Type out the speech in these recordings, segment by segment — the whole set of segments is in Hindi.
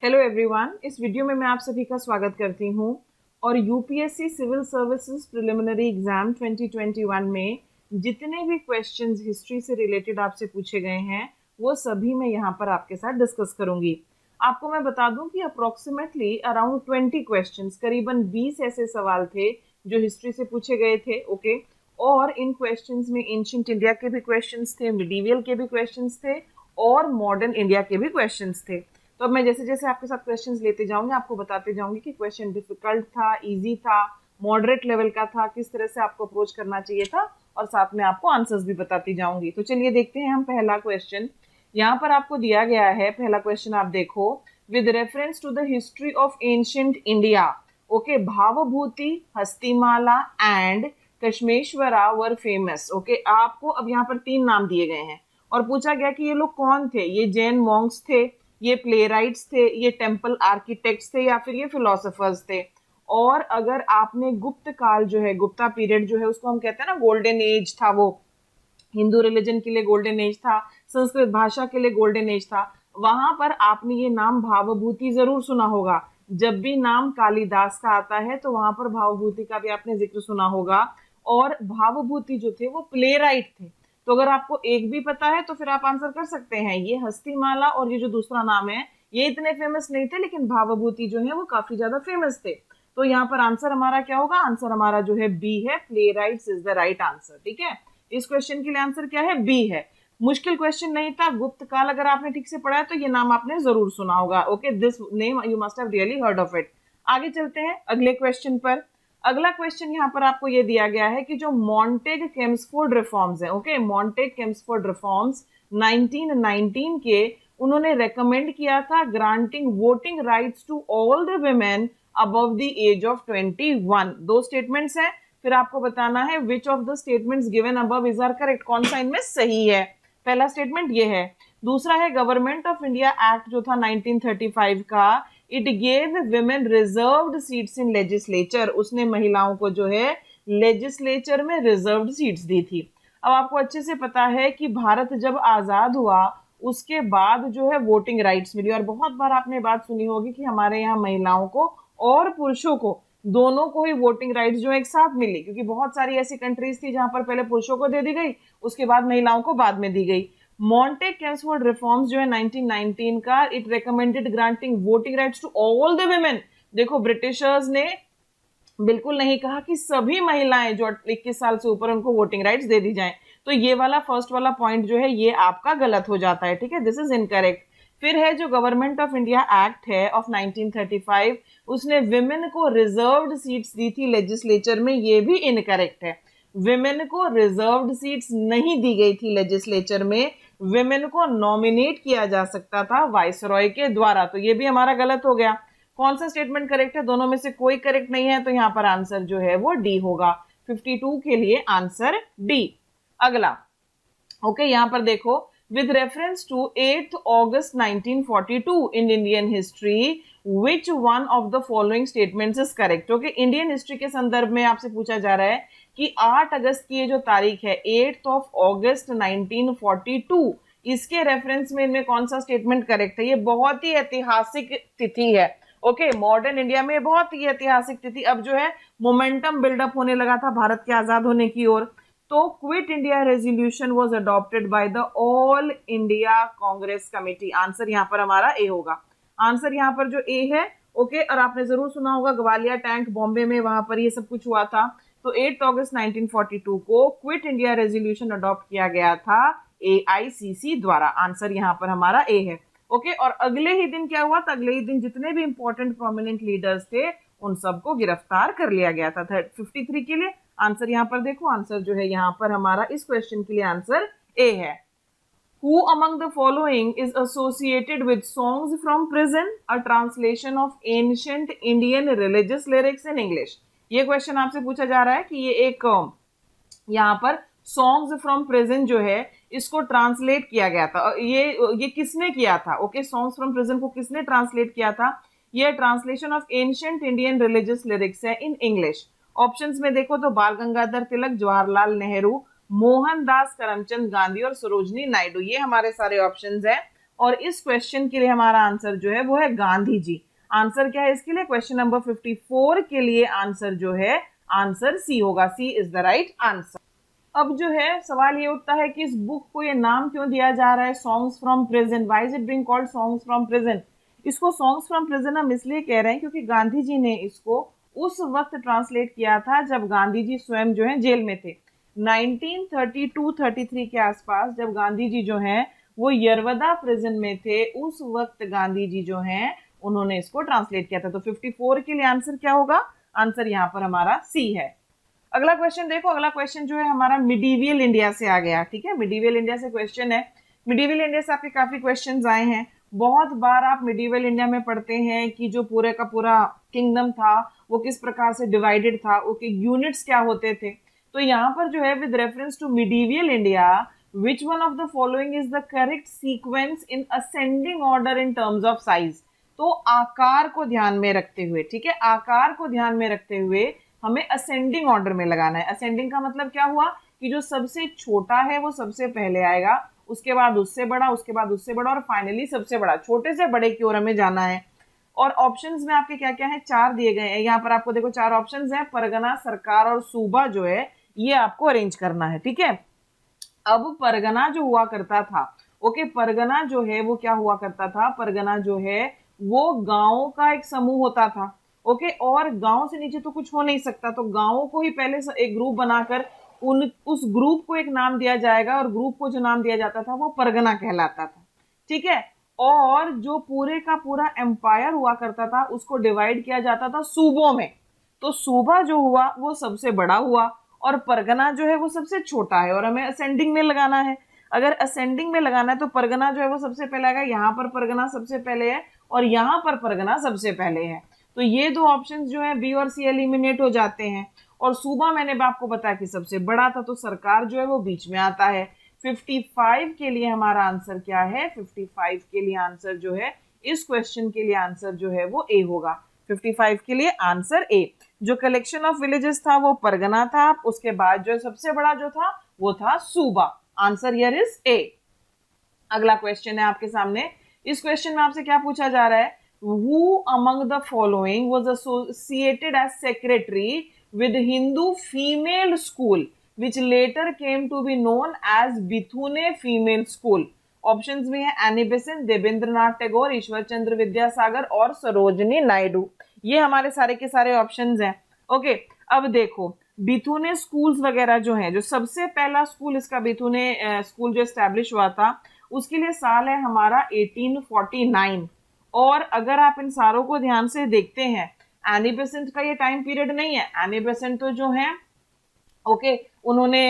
हेलो एवरीवन, इस वीडियो में मैं आप सभी का स्वागत करती हूं और UPSC civil services preliminary exam 2021 में जितने भी क्वेश्चंस हिस्ट्री से रिलेटेड आपसे पूछे गए हैं वो सभी मैं यहां पर आपके साथ डिस्कस करूंगी। आपको मैं बता दूं कि अप्रोक्सीमेटली अराउंड 20 क्वेश्चंस, करीबन 20 ऐसे सवाल थे जो हिस्ट्री से पूछे गए थे। ओके, और इन क्वेश्चंस में एंशिएंट इंडिया के भी क्वेश्चंस थे, मिडीवियल के भी क्वेश्चंस थे और मॉडर्न इंडिया के भी क्वेश्चंस थे। तो अब मैं जैसे जैसे आपके साथ क्वेश्चंस लेते जाऊंगी आपको बताते जाऊंगी कि क्वेश्चन डिफिकल्ट था, इजी था, मॉडरेट लेवल का था, किस तरह से आपको अप्रोच करना चाहिए था, और साथ में आपको आंसर्स भी बताती जाऊंगी। तो चलिए देखते हैं हम पहला क्वेश्चन। यहाँ पर आपको दिया गया है पहला क्वेश्चन, आप देखो, with reference to the history of ancient India, okay, Bhavabhuti, Hastimalla and Kshemeshvara were famous. Okay, आपको अब यहाँ पर 3 नाम दिए गए हैं और पूछा गया कि ये लोग कौन थे। ये जैन मॉन्क्स थे, ये प्लेराइट्स थे, ये टेम्पल आर्किटेक्ट्स थे, या फिर ये फिलोसोफर्स थे। और अगर आपने गुप्त काल जो है, गुप्ता पीरियड जो है, उसको हम कहते हैं ना गोल्डन एज था, वो हिंदू रिलीजन के लिए गोल्डन एज था, संस्कृत भाषा के लिए गोल्डन एज था, वहां पर आपने ये नाम भावभूति जरूर सुना होगा। जब भी नाम कालिदास का आता है तो वहां पर भावभूति का भी आपने जिक्र सुना होगा। और भावभूति जो थे वो प्लेराइट थे। तो अगर आपको एक भी पता है तो फिर आप आंसर कर सकते हैं। ये हस्तिमाला और ये जो दूसरा नाम है ये इतने फेमस नहीं थे, लेकिन भावभूति जो है वो काफी ज्यादा फेमस थे। तो यहाँ पर आंसर हमारा क्या होगा? आंसर हमारा जो है बी है, प्लेराइट्स इज द राइट आंसर। ठीक है, इस क्वेश्चन के लिए आंसर क्या है? बी है। मुश्किल क्वेश्चन नहीं था, गुप्त काल अगर आपने ठीक से पढ़ा है तो ये नाम आपने जरूर सुना होगा। Okay, this name you must have really heard of it. आगे चलते हैं अगले क्वेश्चन पर। अगला क्वेश्चन यहाँ पर आपको ये दिया गया है कि जो मॉन्टेग केम्सफोर्ड रिफॉर्म्स है, ओके, मॉन्टेग केम्सफोर्ड रिफॉर्म्स 1919 के, उन्होंने रेकमेंड किया था granting voting rights to all the women above the age of 21। 2 statements हैं, फिर आपको बताना है which of the statements given above is are correct, कौन सा इनमें सही है। पहला स्टेटमेंट ये है। दूसरा है गवर्नमेंट ऑफ इंडिया एक्ट जो था 1935 का, it gave women reserved seats in legislature, उसने महिलाओं को जो है लेजिस्लेचर में रिजर्व्ड सीट्स दी थी। अब आपको अच्छे से पता है कि भारत जब आजाद हुआ उसके बाद जो है वोटिंग राइट्स मिली, और बहुत बार आपने बात सुनी होगी कि हमारे यहाँ महिलाओं को और पुरुषों को दोनों को ही वोटिंग राइट्स जो एक साथ मिली, क्योंकि बहुत सारी ऐसी कंट्रीज थी जहां पर पहले पुरुषों को दे दी गई, उसके बाद महिलाओं को बाद में दी गई। मॉन्टेग केम्सफोर्ड रिफॉर्म्स जो है 1919 का, it recommended granting voting rights to all the women. देखो, ब्रिटिशर्स ने बिल्कुल नहीं कहा कि सभी महिलाएं जो 21 साल से ऊपर उनको वोटिंग राइट्स दे दी जाएं। तो ये वाला फर्स्ट वाला पॉइंट जो है ये आपका गलत हो जाता है। ठीक है, दिस इज इनकरेक्ट। फिर है जो गवर्नमेंट ऑफ इंडिया एक्ट है ऑफ 1935, उसने विमेन को रिजर्व्ड सीट्स दी थी लेजिस्लेचर में, ये भी इनकरेक्ट है। विमेन को रिजर्व्ड सीट्स नहीं दी गई थी लेजिस्लेचर में, विमेन को नॉमिनेट किया जा सकता था वाइसरॉय के द्वारा, तो ये भी हमारा गलत हो गया। कौन सा स्टेटमेंट करेक्ट है? दोनों में से कोई करेक्ट नहीं है, तो यहाँ पर आंसर जो है वो डी होगा। 52 के लिए आंसर डी। अगला, ओके, यहाँ पर देखो, with reference to 8th August 1942 in Indian history, which one of the following statements is correct? Okay, Indian history के संदर्भ में आपसे पूछा जा रहा है कि 8 अगस्त की ये जो तारीख है, 8th of August 1942, इसके रेफरेंस में इनमें कौन सा स्टेटमेंट करेक्ट है? ये बहुत ही ऐतिहासिक तिथि है। ओके, मॉडर्न इंडिया में बहुत ही ऐतिहासिक तिथि। अब जो है मोमेंटम बिल्डअप होने लगा था भारत के आजाद होने की ओर। तो quit India resolution was adopted by the all India Congress committee. Answer यहाँ पर हमारा ए होगा। आंसर यहाँ पर जो ए है, ओके, और आपने जरूर सुना होगा ग्वालियर टैंक बॉम्बे में, वहां पर ये सब कुछ हुआ था। तो 8 अगस्त 1942 को क्विट इंडिया रेजोल्यूशन अडॉप्ट किया गया था AICC द्वारा। आंसर यहाँ पर हमारा ए है। ओके, और अगले ही दिन क्या हुआ था? अगले ही दिन जितने भी इंपॉर्टेंट प्रोमिनेंट लीडर्स थे उन सबको गिरफ्तार कर लिया गया था। 53 के लिए आंसर यहाँ पर देखो, आंसर जो है यहाँ पर हमारा इस क्वेश्चन के लिए आंसर ए है। Who among the following is associated with songs from prison, a translation of ancient Indian religious lyrics in English? ये क्वेश्चन आपसे पूछा जा रहा है कि ये एक यहाँ पर सॉन्ग्स फ्रॉम प्रिजन जो है इसको ट्रांसलेट किया गया था, ये किसने किया था? ओके, सॉन्ग्स फ्रॉम प्रिजन को किसने ट्रांसलेट किया था? ये translation of ancient Indian religious lyrics है इन इंग्लिश। ऑप्शंस में देखो तो बाल गंगाधर तिलक, जवाहरलाल नेहरू, मोहनदास करमचंद गांधी और सरोजनी नायडू, ये हमारे सारे ऑप्शंस हैं। और इस क्वेश्चन के लिए हमारा आंसर जो है वो है गांधी जी। आंसर क्या है इसके लिए? क्वेश्चन नंबर 54 के लिए आंसर जो है, आंसर सी होगा। सी इज द राइट आंसर। अब जो है सवाल ये उठता है कि इस बुक को ये नाम क्यों दिया जा रहा है songs from prison? Why is it being called songs from prison? इसको सॉन्ग्स फ्रॉम प्रिजन हम इसलिए कह रहे हैं क्योंकि गांधी जी ने इसको उस वक्त ट्रांसलेट किया था जब गांधी जी स्वयं जो है जेल में थे। 1932-33 के आसपास जब गांधी जी जो हैं वो यरवदा प्रिजन में थे, उस वक्त गांधी जी जो हैं उन्होंने इसको ट्रांसलेट किया था। तो 54 के लिए आंसर क्या होगा? आंसर यहाँ पर हमारा सी है। अगला क्वेश्चन देखो, अगला क्वेश्चन जो है हमारा मिडीवियल इंडिया से आ गया। ठीक है, मिडीवियल इंडिया से क्वेश्चन है। मिडीवियल इंडिया से आपके काफी क्वेश्चंस आए हैं। बहुत बार आप मिडीवियल इंडिया में पढ़ते हैं कि जो पूरे का पूरा किंगडम था वो किस प्रकार से डिवाइडेड था, उसके यूनिट्स क्या होते थे। तो यहाँ पर जो है with reference to medieval India, which one of the following is the correct sequence in ascending order in terms of size? तो आकार को ध्यान में रखते हुए, ठीक है, आकार को ध्यान में रखते हुए हमें असेंडिंग ऑर्डर में लगाना है। असेंडिंग का मतलब क्या हुआ कि जो सबसे छोटा है वो सबसे पहले आएगा, उसके बाद उससे बड़ा, उसके बाद उससे बड़ा और फाइनली सबसे बड़ा। छोटे से बड़े की ओर हमें जाना है। और ऑप्शंस में आपके क्या क्या है? 4 दिए गए हैं। यहाँ पर आपको देखो 4 ऑप्शंस हैं, परगना, सरकार और सूबा जो है ये आपको अरेंज करना है। ठीक है, अब परगना जो हुआ करता था, ओके, परगना जो है वो क्या हुआ करता था? परगना जो है वो गांवों का एक समूह होता था, ओके, और गांव से नीचे तो कुछ हो नहीं सकता, तो गांवों को ही पहले एक ग्रुप बनाकर उस ग्रुप को एक नाम दिया जाएगा और ग्रुप को जो नाम दिया जाता था वो परगना कहलाता था। ठीक है, और जो पूरे का पूरा एम्पायर हुआ करता था उसको डिवाइड किया जाता था सूबों में। तो सूबा जो हुआ वो सबसे बड़ा हुआ और परगना जो है वो सबसे छोटा है, और हमें असेंडिंग में लगाना है। अगर असेंडिंग में लगाना है तो परगना जो है वो सबसे पहले आएगा, यहाँ पर परगना सबसे पहले है और यहाँ पर परगना सबसे पहले है। तो ये दो ऑप्शंस जो है बी और सी एलिमिनेट हो जाते हैं। और सूबा मैंने आपको बताया कि सबसे बड़ा था, तो सरकार जो है वो बीच में आता है। 55 के लिए हमारा आंसर क्या है? 55 के लिए आंसर जो है, इस क्वेश्चन के लिए आंसर जो है वो ए होगा। 55 के लिए आंसर ए। जो कलेक्शन ऑफ विलेजेस था वो परगना था, उसके बाद जो सबसे बड़ा जो था वो था सूबा। Answer here is a. अगला क्वेश्चन है आपके सामने। इस क्वेश्चन में आपसे क्या पूछा जा रहा है? Who among the following was associated as secretary with Hindu female school which later came to be known as बिथुने female school? Options में है एनी बेसेंट, देवेंद्रनाथ टैगोर, ईश्वर चंद्र विद्यासागर और सरोजनी नायडू। ये हमारे सारे के सारे ऑप्शंस हैं। ओके, अब देखो बिथुने स्कूल्स वगैरह जो हैं, जो सबसे पहला स्कूल इसका बिथुने स्कूल जो एस्टैब्लिश हुआ था उसके लिए साल है हमारा 1849। और अगर आप इन सारों को ध्यान से देखते हैं, एनी बेसेंट का ये टाइम पीरियड नहीं है। एनी बेसेंट तो जो है ओके, उन्होंने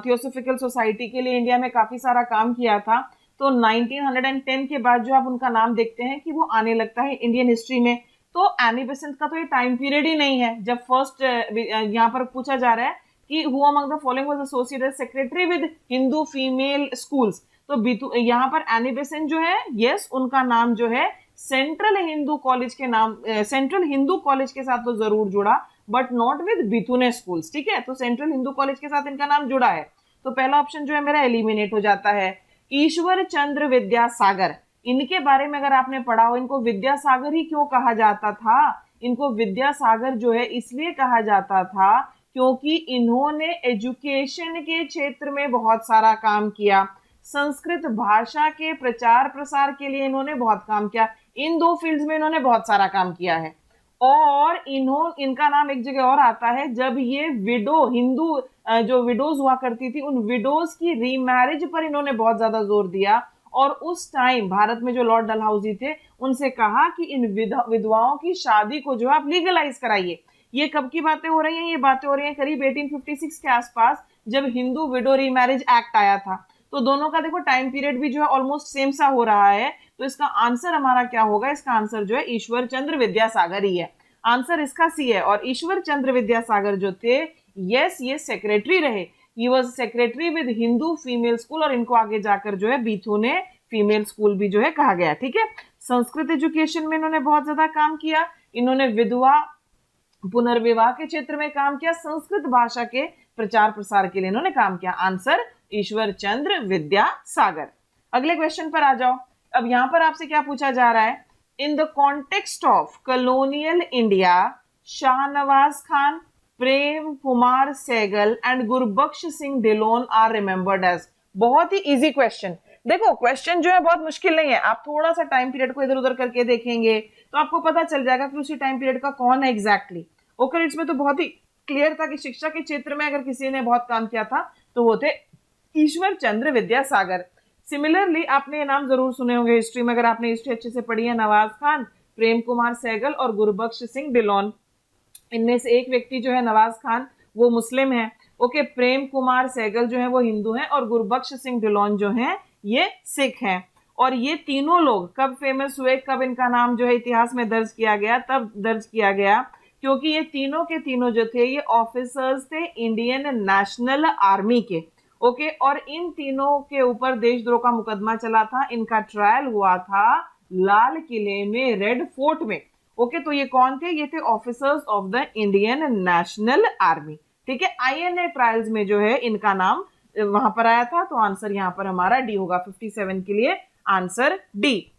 थियोसोफिकल सोसाइटी के लिए इंडिया में काफी सारा काम किया था। तो 1910 के बाद जो आप उनका नाम देखते हैं कि वो आने लगता है इंडियन हिस्ट्री में। तो एनी बेसेंट का तो ये टाइम पीरियड ही नहीं है। जब फर्स्ट यहाँ पर पूछा जा रहा है कि who among the following was associated secretary with Hindu female schools, तो यहाँ पर एनी बेसेंट जो है, यस, उनका नाम जो है सेंट्रल हिंदू कॉलेज के नाम, सेंट्रल हिंदू कॉलेज के साथ तो जरूर जुड़ा, बट नॉट विद बिथुने स्कूल्स। ठीक है, तो सेंट्रल हिंदू कॉलेज के साथ इनका नाम जुड़ा है। तो पहला ऑप्शन जो है मेरा एलिमिनेट हो जाता है। ईश्वर चंद्र विद्यासागर, इनके बारे में अगर आपने पढ़ा हो, इनको विद्यासागर ही क्यों कहा जाता था? इनको विद्यासागर जो है इसलिए कहा जाता था क्योंकि इन्होंने एजुकेशन के क्षेत्र में बहुत सारा काम किया। संस्कृत भाषा के प्रचार प्रसार के लिए इन्होंने बहुत काम किया। इन दो फील्ड्स में इन्होंने बहुत सारा काम किया है। और इनका नाम एक जगह और आता है, जब ये विडो, हिंदू जो विडोज हुआ करती थी, उन विडोज की रीमैरिज पर इन्होंने बहुत ज्यादा जोर दिया। और उस टाइम भारत में जो लॉर्ड डलहौजी थे उनसे कहा कि इन विधवाओं की शादी को जो आप लीगलाइज कराइए। ये कब की बातें हो रही हैं? ये बातें हो रही हैं करीब 1856 के आसपास, जब हिंदू विडो रीमैरिज एक्ट आया था। तो दोनों का देखो टाइम पीरियड भी जो है ऑलमोस्ट सेम सा हो रहा है। तो इसका आंसर हमारा क्या होगा? इसका आंसर जो है ईश्वर चंद्र विद्यासागर ही है। आंसर इसका सी है। और ईश्वर चंद्र विद्यासागर जो थे, यस, ये सेक्रेटरी रहे। He was secretary with Hindu female school, और इनको आगे जाकर जो है बिथुने फीमेल स्कूल भी जो है कहा गया। ठीक है, संस्कृत एजुकेशन में इन्होंने बहुत ज्यादा काम किया। इन्होंने विधवा पुनर्विवाह के क्षेत्र में काम किया। संस्कृत भाषा के प्रचार प्रसार के लिए इन्होंने काम किया। आंसर ईश्वर चंद्र विद्यासागर। अगले क्वेश्चन पर आ जाओ। अब यहाँ पर आपसे क्या पूछा जा रहा है, in the context of colonial India Shahnawaz Khan, Prem Kumar Sehgal and Gurbaksh Singh Dhillon are remembered as. बहुत ही इजी क्वेश्चन। देखो क्वेश्चन जो है बहुत मुश्किल नहीं है, आप थोड़ा सा टाइम पीरियड को इधर उधर करके देखेंगे तो आपको पता चल जाएगा कि उसी टाइम पीरियड का कौन है एग्जैक्टली। ओके, इसमें तो बहुत ही क्लियर था कि शिक्षा के क्षेत्र में अगर किसी ने बहुत काम किया था तो वो थे ईश्वर चंद्र विद्यासागर। सिमिलरली आपने ये नाम जरूर सुने होंगे हिस्ट्री में, अगर आपने हिस्ट्री अच्छे से पढ़ी है, नवाज खान, प्रेम कुमार सहगल और गुरबख्श सिंह ढिल्लोन। इनमें से एक व्यक्ति जो है नवाज खान वो मुस्लिम है, ओके, प्रेम कुमार सहगल जो है वो हिंदू हैं और गुरबख्श सिंह ढिल्लोन जो हैं ये सिख हैं। और ये तीनों लोग कब फेमस हुए, कब इनका नाम जो है इतिहास में दर्ज किया गया, तब दर्ज किया गया क्योंकि ये तीनों के तीनों जो थे ये ऑफिसर्स थे इंडियन नेशनल आर्मी के। ओके, और इन तीनों के ऊपर देशद्रोह का मुकदमा चला था, इनका ट्रायल हुआ था लाल किले में, रेड फोर्ट में। ओके, तो ये कौन थे, ये थे officers of the Indian national army. ठीक है, आईएनए ट्रायल्स में जो है इनका नाम वहां पर आया था, तो आंसर यहां पर हमारा डी होगा 57 के लिए आंसर डी।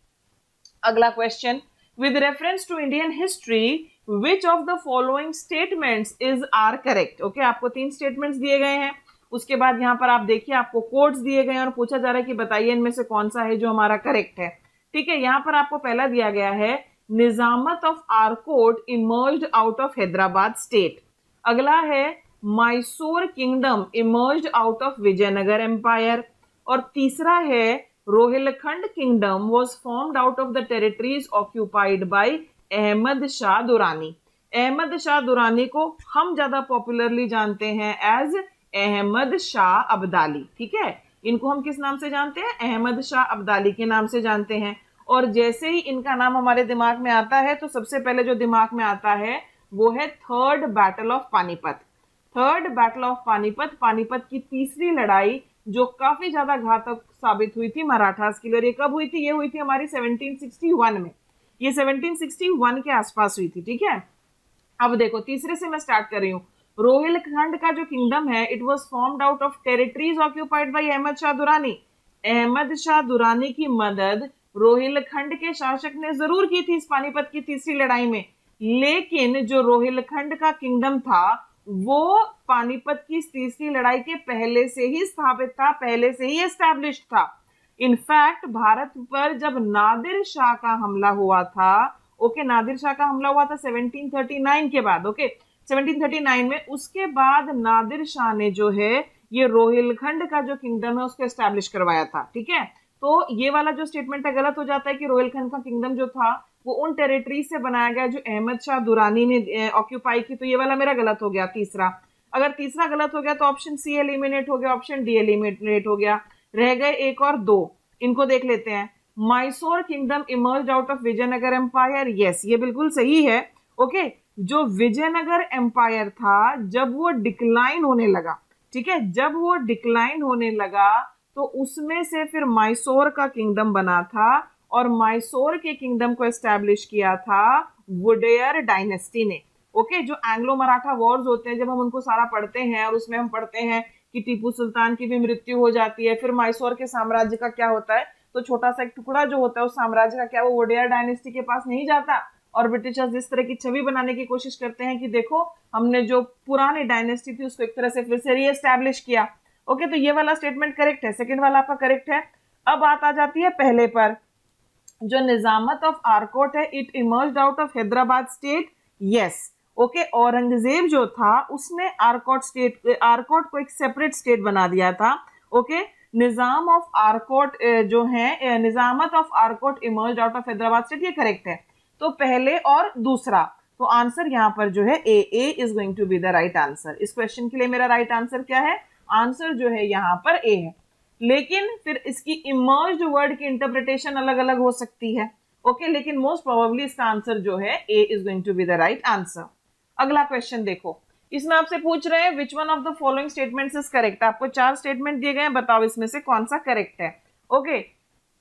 अगला question, with reference to Indian history which of the following statements is are correct. Okay, आपको 3 स्टेटमेंट्स दिए गए हैं, उसके बाद यहां पर आप देखिए आपको कोड्स दिए गए हैं और पूछा जा रहा है कि बताइए इनमें से कौन सा है जो हमारा करेक्ट है। ठीक है, यहां पर आपको पहला दिया गया है Nizamat of Arcot emerged out of Hyderabad state. अगला है Mysore kingdom emerged out of Vijayanagar empire. और तीसरा है Rohilkhand kingdom was formed out of the territories occupied by Ahmad Shah Durrani. Ahmad Shah Durrani को हम ज्यादा पॉपुलरली जानते हैं एज अहमद शाह अब्दाली। ठीक है, इनको हम किस नाम से जानते हैं, अहमद शाह अब्दाली के नाम से जानते हैं। और जैसे ही इनका नाम हमारे दिमाग में आता है तो सबसे पहले जो दिमाग में आता है वो है third battle of Panipat. Third battle of Panipat, Panipat की तीसरी लड़ाई जो काफी ज्यादा घातक साबित हुई थी मराठास के लिए। और ये कब हुई थी, ये हुई थी हमारी 1761 में, ये 1761 के आसपास हुई थी। ठीक है, अब देखो तीसरे से मैं स्टार्ट कर रही हूँ। रोहिलखंड का जो किंगडम है it was formed out of territories occupied by Ahmad Shah Durrani. Ahmad Shah Durrani की मदद रोहिलखंड के शासक ने जरूर की थी इस पानीपत की तीसरी लड़ाई में, लेकिन जो रोहिलखंड का किंगडम था वो पानीपत की तीसरी लड़ाई के पहले से ही स्थापित था, पहले से ही एस्टैब्लिश्ड था। इनफैक्ट भारत पर जब नादिर शाह का हमला हुआ था, ओके, नादिर शाह का हमला हुआ था 1739 के बाद, ओके, 1739 में, उसके बाद नादिर शाह ने जो है ये रोहिलखंड का जो किंगडम है उसको एस्टैब्लिश करवाया था। ठीक है, तो ये वाला जो स्टेटमेंट है गलत हो जाता है कि रोहिलखंड का किंगडम जो था वो उन टेरिटरी से बनाया गया जो अहमद शाह दुरानी ने ऑक्यूपाई की, तो ये वाला मेरा गलत हो गया तीसरा। अगर तीसरा गलत हो गया तो ऑप्शन सी एलिमिनेट हो गया, ऑप्शन डी एलिमिनेट हो गया, रह गए एक और दो, इनको देख लेते हैं। Mysore kingdom emerged out of Vijayanagar empire, yes ये बिल्कुल सही है। ओके, जो विजयनगर एम्पायर था जब वो डिक्लाइन होने लगा, ठीक है, जब वो डिक्लाइन होने लगा तो उसमें से फिर मैसूर का किंगडम बना था और मैसूर के किंगडम को एस्टैब्लिश किया था वुडेयर डायनेस्टी ने। ओके, जो एंग्लो मराठा वॉर्स होते हैं जब हम उनको सारा पढ़ते हैं और उसमें हम पढ़ते हैं कि टीपू सुल्तान की भी मृत्यु हो जाती है, फिर मैसूर के साम्राज्य का क्या होता है, तो छोटा सा एक टुकड़ा जो होता है उस साम्राज्य का क्या वो वुडेयर डायनेस्टी के पास नहीं जाता और ब्रिटिशर्स इस तरह की छवि बनाने की कोशिश करते हैं कि देखो हमने जो पुरानी डायनेस्टी थी उसको एक तरह से फिर से रीएस्टैब्लिश किया। ओके, तो ये वाला स्टेटमेंट करेक्ट है, सेकंड वाला आपका करेक्ट है। अब बात आ जाती है पहले पर, जो निजामत ऑफ आरकोट है it emerged out of Hyderabad state, yes. Okay, Aurangzeb जो था उसने आरकोट को एक सेपरेट स्टेट बना दिया था। ओके, निजाम ऑफ आरकोट जो है, Nizamat of Arcot emerged out of Hyderabad state, ये करेक्ट है। तो पहले और दूसरा, तो आंसर यहां पर जो है A is going to be the right answer. इस क्वेश्चन के लिए मेरा राइट आंसर क्या है, आंसर जो है यहां पर ए है। लेकिन फिर इसकी इमर्ज्ड वर्ड की इंटरप्रिटेशन अलग अलग हो सकती है। ओके, लेकिन मोस्ट प्रोबेबली इसका आंसर जो है A is going to be the right answer. अगला क्वेश्चन देखो, इसमें आपसे पूछ रहे हैं which one of the following statements is correct. आपको 4 स्टेटमेंट दिए गए हैं, बताओ इसमें से कौन सा करेक्ट है। ओके,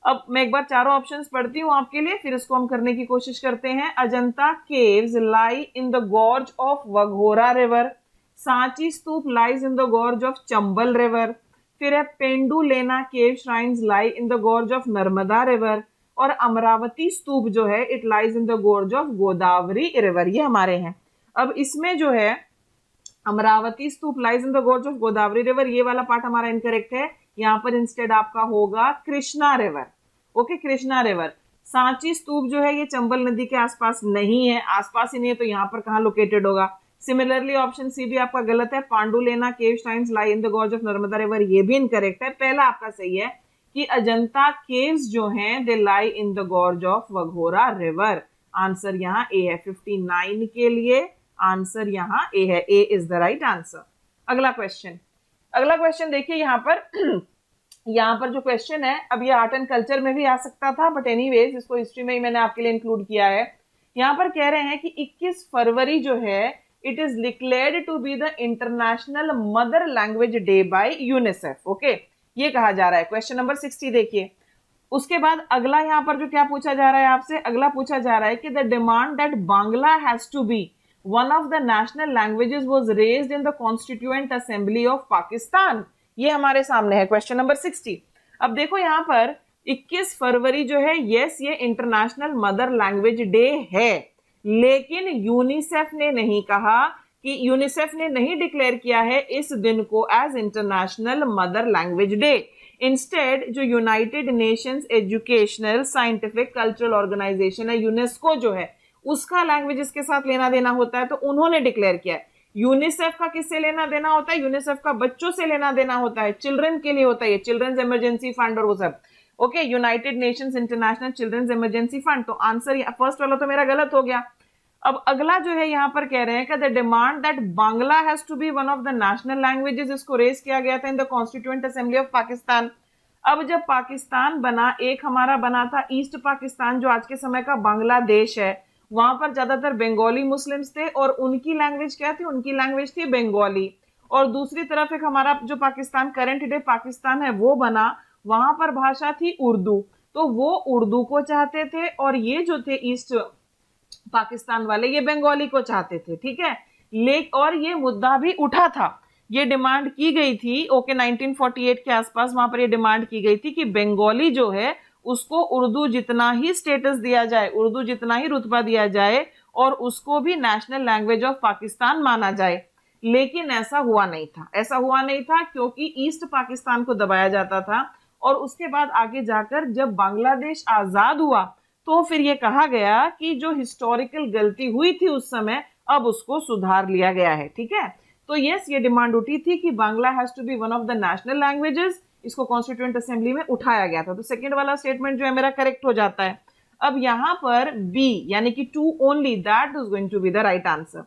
अब मैं एक बार चारों ऑप्शंस पढ़ती हूँ आपके लिए, फिर इसको हम करने की कोशिश करते हैं। Ajanta caves lie in the gorge of Waghora river, Sanchi stupa lies in the gorge of Chambal river, फिर है Pandu Lena cave shrines lie in the gorge of Narmada river, और अमरावती स्तूप जो है it lies in the gorge of Godavari river, ये हमारे हैं। अब इसमें जो है Amaravati stupa lies in the gorge of Godavari river, ये वाला पार्ट हमारा इनकरेक्ट है। यहाँ पर इंस्टेड आपका होगा Krishna river. Okay, Krishna river. Sanchi stupa जो है ये चंबल नदी के आसपास नहीं है, आसपास ही नहीं है, तो यहाँ पर कहाँ लोकेटेड होगा? सिमिलरली ऑप्शन सी भी आपका गलत है। Pandulena cave shrines lie in the gorge of Narmada river, ये भी इनकरेक्ट है। पहला आपका सही है कि अजंता केव्स जो हैं they lie in the gorge of Waghora river. Answer यहाँ ए है 59 के लिए, आंसर यहाँ ए है, A is the right answer. अगला क्वेश्चन देखिए यहाँ पर यहाँ पर जो क्वेश्चन है, अब ये आर्ट एंड कल्चर में भी आ सकता था, बट एनीवेज इसको हिस्ट्री में ही मैंने आपके लिए इंक्लूड किया है। यहाँ पर कह रहे हैं कि 21 फरवरी जो है it is declared to be the international mother language day by UNICEF. Okay, ये कहा जा रहा है। क्वेश्चन नंबर 60 देखिए। उसके बाद अगला यहाँ पर जो क्या पूछा जा रहा है आपसे, अगला पूछा जा रहा है कि the demand that Bangla has to be one of the national languages was raised in the Constituent Assembly of Pakistan। ये हमारे सामने है क्वेश्चन नंबर 60। अब देखो यहाँ पर 21 फरवरी जो है, यस ये इंटरनेशनल मदर लैंग्वेज डे है, लेकिन यूनिसेफ ने नहीं कहा कि, यूनिसेफ ने नहीं डिक्लेयर किया है इस दिन को as international mother language day. Instead जो United Nations educational scientific cultural organisation है, यूनेस्को जो है, उसका लैंग्वेजेस के साथ लेना देना होता है, तो उन्होंने डिक्लेयर किया है। यूनिसेफ का किससे लेना देना होता है? यूनिसेफ का बच्चों से लेना देना होता है, चिल्ड्रन के लिए होता है, चिल्ड्रंस इमरजेंसी फंड और वो सब। Okay, united nations international children's emergency fund. तो आंसर फर्स्ट वाला तो मेरा गलत हो गया। अब अगला जो है यहाँ पर कह रहे हैं कि the demand that Bangla has to be one of the national languages, इसको रेज किया गया था in the constituent assembly of Pakistan. अब जब पाकिस्तान बना, एक हमारा बना था ईस्ट पाकिस्तान जो आज के समय का बांग्लादेश है, वहां पर ज्यादातर बंगाली मुस्लिम्स थे और उनकी लैंग्वेज क्या थी? उनकी लैंग्वेज थी बंगाली। और दूसरी तरफ एक हमारा जो पाकिस्तान करंट डे पाकिस्तान है वो बना, वहां पर भाषा थी उर्दू, तो वो उर्दू को चाहते थे और ये जो थे ईस्ट पाकिस्तान वाले ये बंगाली को चाहते थे। ठीक है, और ये मुद्दा भी उठा था, ये डिमांड की गई थी। ओके, 1948 के आसपास वहां पर ये डिमांड की गई थी कि बंगाली जो है उसको उर्दू जितना ही स्टेटस दिया जाए, उर्दू जितना ही रुतबा दिया जाए और उसको भी नेशनल लैंग्वेज ऑफ पाकिस्तान माना जाए। लेकिन ऐसा हुआ नहीं था क्योंकि ईस्ट पाकिस्तान को दबाया जाता था। और उसके बाद आगे जाकर जब बांग्लादेश आजाद हुआ तो फिर ये कहा गया कि जो हिस्टोरिकल गलती हुई थी उस समय, अब उसको सुधार लिया गया है। ठीक है, तो यस ये डिमांड उठी थी कि Bangla has to be one of the national languages, इसको कॉन्स्टिट्यूएंट असेंबली में उठाया गया था। तो सेकंड वाला स्टेटमेंट जो है मेरा करेक्ट हो जाता है। अब यहां पर बी यानी कि 2 only, that is going to be the right answer.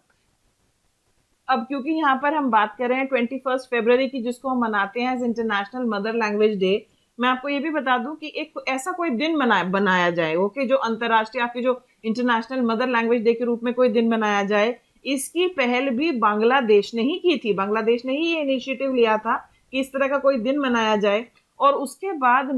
अब क्योंकि यहाँ पर हम बात कर रहे हैं 21 फरवरी की, जिसको हम मनाते हैं as international mother language day, मैं आपको ये भी बता दूं कि एक ऐसा कोई दिन बनाया जाए, ओके, जो अंतरराष्ट्रीय आपके जो इंटरनेशनल मदर लैंग्वेज डे के रूप में कोई दिन बनाया जाए, इसकी पहल भी बांग्लादेश ने ही की थी। बांग्लादेश ने ही ये इनिशिएटिव लिया था कि इस तरह का कोई दिन मनाया जाए। और उसके बाद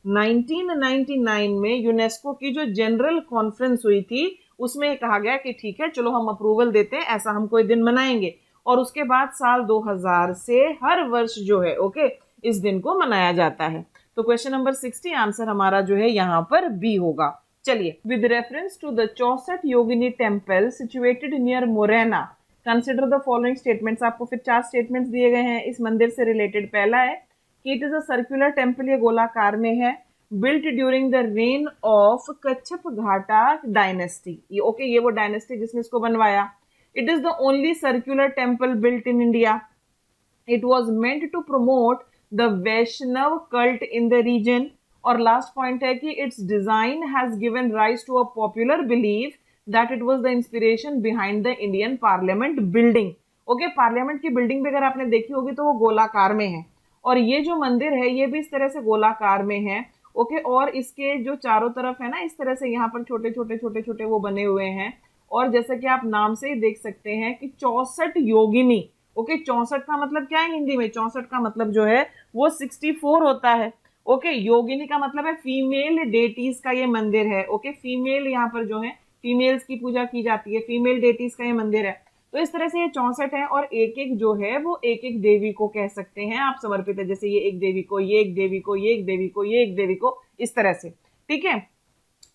1999 में यूनेस्को की जो जनरल कॉन्फ्रेंस हुई थी उसमें कहा गया कि ठीक है चलो हम अप्रूवल देते हैं, ऐसा हम कोई दिन मनाएंगे। और उसके बाद साल 2000 से हर वर्ष जो है ओके इस दिन को मनाया जाता है। तो क्वेश्चन नंबर 60 आंसर हमारा जो है यहाँ पर बी होगा। चलिए, with reference to the 64 Yogini temple situated near Morena consider the following statements. आपको फिर 4 स्टेटमेंट्स दिए गए हैं इस मंदिर से रिलेटेड। पहला है कि it is a circular temple, ये गोलाकार में है, built during the reign of Kachchhapaghata dynasty. Okay, ये वो डायनेस्टी जिसने इसको बनवाया। It is the only circular temple built in India. It was meant to promote the Vaishnava cult in the region. और लास्ट पॉइंट है कि its design has given rise to a popular belief that it was the inspiration behind the Indian parliament building. Okay, parliament की बिल्डिंग भी अगर आपने देखी होगी तो वो गोलाकार में है, और ये जो मंदिर है ये भी इस तरह से गोलाकार में है। ओके, और इसके जो चारों तरफ है ना इस तरह से यहाँ पर छोटे छोटे वो बने हुए हैं। और जैसा कि आप नाम से ही देख सकते हैं कि 64 योगिनी। ओके, 64 का मतलब क्या है हिंदी में? 64 का मतलब जो है वो 64 होता है। ओके, योगिनी का मतलब है फीमेल डेटीज का ये मंदिर है। ओके, फीमेल यहाँ पर जो है फीमेल्स की पूजा की जाती है, फीमेल डेटीज का ये मंदिर है। तो इस तरह से ये 64 है और एक एक जो है वो एक एक देवी को कह सकते हैं आप समर्पित है, जैसे ये एक देवी को, ये एक देवी को, ये एक देवी को, ये एक देवी को, इस तरह से। ठीक है,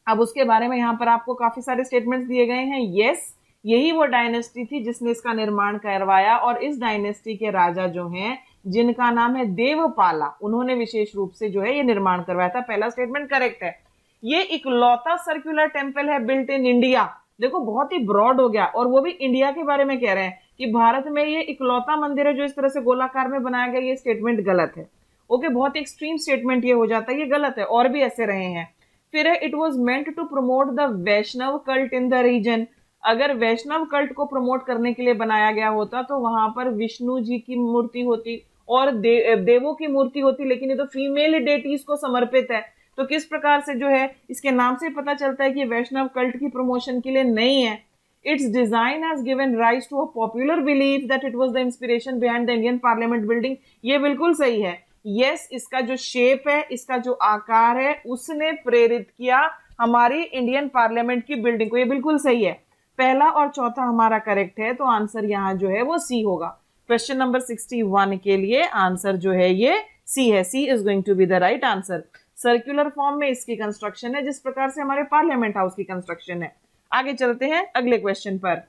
अब उसके बारे में यहाँ पर आपको काफी सारे स्टेटमेंट्स दिए गए हैं। यस, यही वो डायनेस्टी थी जिसने इसका निर्माण करवाया और इस डायनेस्टी के राजा जो हैं जिनका नाम है देवपाला, उन्होंने विशेष रूप से जो है ये निर्माण करवाया था। पहला स्टेटमेंट करेक्ट है। ये इकलौता सर्कुलर टेम्पल है बिल्ट इन इंडिया। देखो बहुत ही ब्रॉड हो गया, और वो भी इंडिया के बारे में कह रहे हैं कि भारत में ये इकलौता मंदिर है जो इस तरह से गोलाकार में बनाया गया। ये स्टेटमेंट गलत है। ओके, बहुत एक्सट्रीम स्टेटमेंट ये हो जाता है, ये गलत है, और भी ऐसे रहे हैं। फिर है, it was meant to promote the Vaishnava cult in the region. अगर वैष्णव कल्ट को प्रमोट करने के लिए बनाया गया होता तो वहां पर विष्णु जी की मूर्ति होती और देवों की मूर्ति होती, लेकिन ये तो फीमेल डेटीज को समर्पित है। तो किस प्रकार से जो है, इसके नाम से पता चलता है कि वैष्णव कल्ट की प्रमोशन के लिए नहीं है। Its design has given rise to a popular belief that it was the inspiration behind the Indian parliament building. ये बिल्कुल सही है। यस, इसका जो शेप है, इसका जो आकार है, उसने प्रेरित किया हमारी इंडियन पार्लियामेंट की बिल्डिंग को। ये बिल्कुल सही है। पहला और चौथा हमारा करेक्ट है, तो आंसर यहाँ जो है वो सी होगा। क्वेश्चन नंबर 61 के लिए आंसर जो है ये सी है। C is going to be the right answer. Circular form में इसकी कंस्ट्रक्शन है जिस प्रकार से हमारे पार्लियामेंट हाउस की कंस्ट्रक्शन है। आगे चलते हैं अगले क्वेश्चन पर।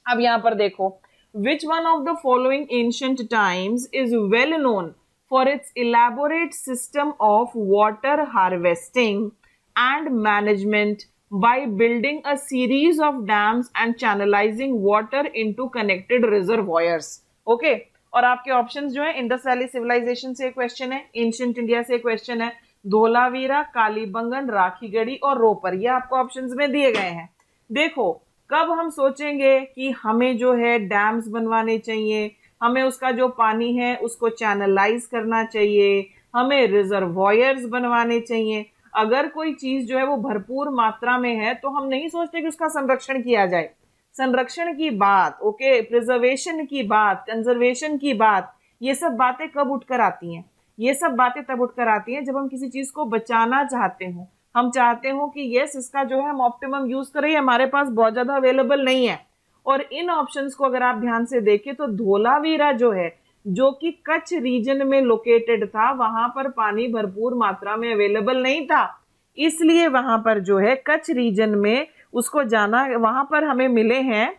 अब यहां पर देखो, विच one of the following ancient times is well known for its elaborate system of water harvesting and management by building a series of dams and channelizing water into connected reservoirs. Okay, और आपके ऑप्शंस जो है, इंडस वैली सिविलाइजेशन से क्वेश्चन है, एंशिएंट इंडिया से क्वेश्चन है, धोलावीरा, कालीबंगन, राखीगढ़ी और रोपर, ये आपको ऑप्शंस में दिए गए हैं। देखो, कब हम सोचेंगे कि हमें जो है डैम्स बनवाने चाहिए, हमें उसका जो पानी है उसको चैनलाइज करना चाहिए, हमें रिजर्वॉयर्स बनवाने चाहिए। अगर कोई चीज जो है वो भरपूर मात्रा में है तो हम नहीं सोचते कि उसका संरक्षण किया जाए। संरक्षण की बात, ओके, प्रिजर्वेशन की बात, कंजर्वेशन की बात, ये सब बातें कब उठकर आती हैं? ये सब बातें तब उठकर आती हैं जब हम किसी चीज को बचाना चाहते हो। हम चाहते हो कि यस, इसका जो है हम ऑप्टिमम यूज करें, हमारे पास बहुत ज्यादा अवेलेबल नहीं है। और इन ऑप्शंस को अगर आप ध्यान से देखें तो धोलावीरा जो है, जो कि कच्छ रीजन में लोकेटेड था, वहां पर पानी भरपूर मात्रा में अवेलेबल नहीं था, इसलिए वहां पर जो है कच्छ रीजन में उसको जाना, वहां पर हमें मिले हैं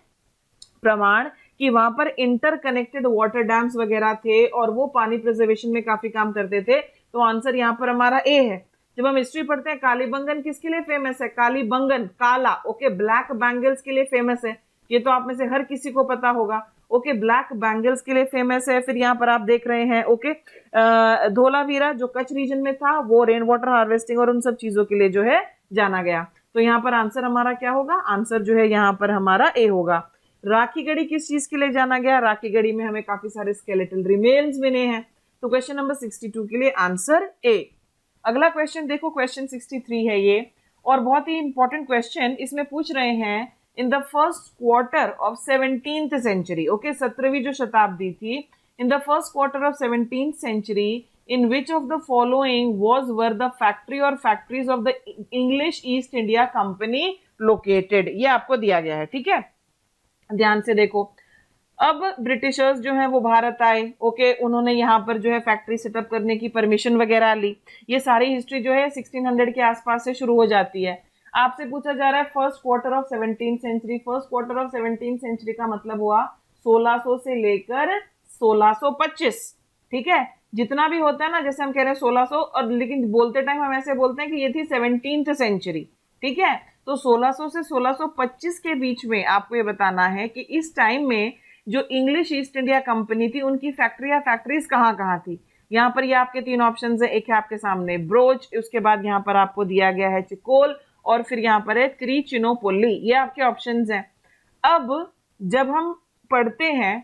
प्रमाण कि वहां पर इंटरकनेक्टेड वाटर डैम्स वगैरह थे और वो पानी प्रिजर्वेशन में काफी काम करते थे। तो आंसर यहाँ पर हमारा ए है। जब हम हिस्ट्री पढ़ते हैं, कालीबंगन किसके लिए फेमस है? कालीबंगन, काला, ओके, ब्लैक बैंगल्स के लिए फेमस है। ये तो आप में से हर किसी को पता होगा। ओके, ब्लैक बैंगल्स के लिए फेमस है। फिर यहाँ पर आप देख रहे हैं, ओके, धोलावीरा जो कच्छ रीजन में था, वो रेन वाटर हार्वेस्टिंग और उन सब चीजों के लिए जो है जाना गया। तो यहाँ पर आंसर हमारा क्या होगा? आंसर जो है यहाँ पर हमारा ए होगा। राखीगढ़ी किस चीज के लिए जाना गया? राखीगढ़ी में हमें काफी सारे स्केलेटल रिमेन्स मिले हैं। तो क्वेश्चन नंबर 62 के लिए आंसर ए। अगला क्वेश्चन देखो, क्वेश्चन 63 है ये, और बहुत ही इंपॉर्टेंट क्वेश्चन। इसमें पूछ रहे हैं, in the first quarter of 17th century, okay, 17वीं जो शताब्दी थी, in the first quarter of 17th century, in which of the following were the factory or factories of the English East India Company located? ये आपको दिया गया है, ठीक है, ध्यान से देखो। अब ब्रिटिशर्स जो है वो भारत आए, ओके, उन्होंने यहाँ पर जो है फैक्ट्री सेटअप करने की परमिशन वगैरह ली। ये सारी हिस्ट्री जो है 1600 के आसपास से शुरू हो जाती है। आपसे पूछा जा रहा है first quarter of 17th century. First quarter of 17th century का मतलब हुआ 1600 से लेकर 1625, ठीक है। जितना भी होता है ना, जैसे हम कह रहे हैं 1600, और लेकिन बोलते टाइम हम ऐसे बोलते हैं कि ये थी 17th सेंचुरी, ठीक है। तो 1600 से 1625 के बीच में आपको ये बताना है कि इस टाइम में जो इंग्लिश ईस्ट इंडिया कंपनी थी, उनकी फैक्ट्री या फैक्ट्रीज कहाँ कहाँ थी। यहाँ पर ये आपके तीन ऑप्शंस है। एक है आपके सामने ब्रोच, उसके बाद यहाँ पर आपको दिया गया है चिकोल, और फिर यहाँ पर है त्रिचिनोपोली। ये आपके ऑप्शंस हैं। अब जब हम पढ़ते हैं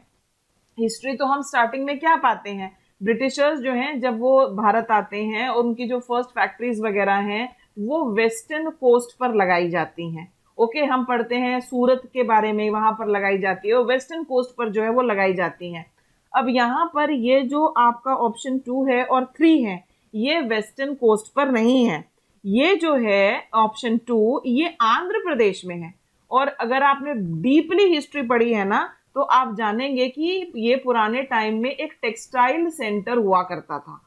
हिस्ट्री तो हम स्टार्टिंग में क्या पाते हैं? ब्रिटिशर्स जो हैं जब वो भारत आते हैं और उनकी जो फर्स्ट फैक्ट्रीज वगैरह हैं वो वेस्टर्न कोस्ट पर लगाई जाती हैं। ओके, हम पढ़ते हैं सूरत के बारे में, वहां पर लगाई जाती है, और वेस्टर्न कोस्ट पर जो है वो लगाई जाती हैं। अब यहाँ पर ये जो आपका ऑप्शन 2 है और 3 है, ये वेस्टर्न कोस्ट पर नहीं है। ये जो है ऑप्शन 2, ये आंध्र प्रदेश में है। और अगर आपने डीपली हिस्ट्री पढ़ी है ना, तो आप जानेंगे कि ये पुराने टाइम में एक टेक्सटाइल सेंटर हुआ करता था।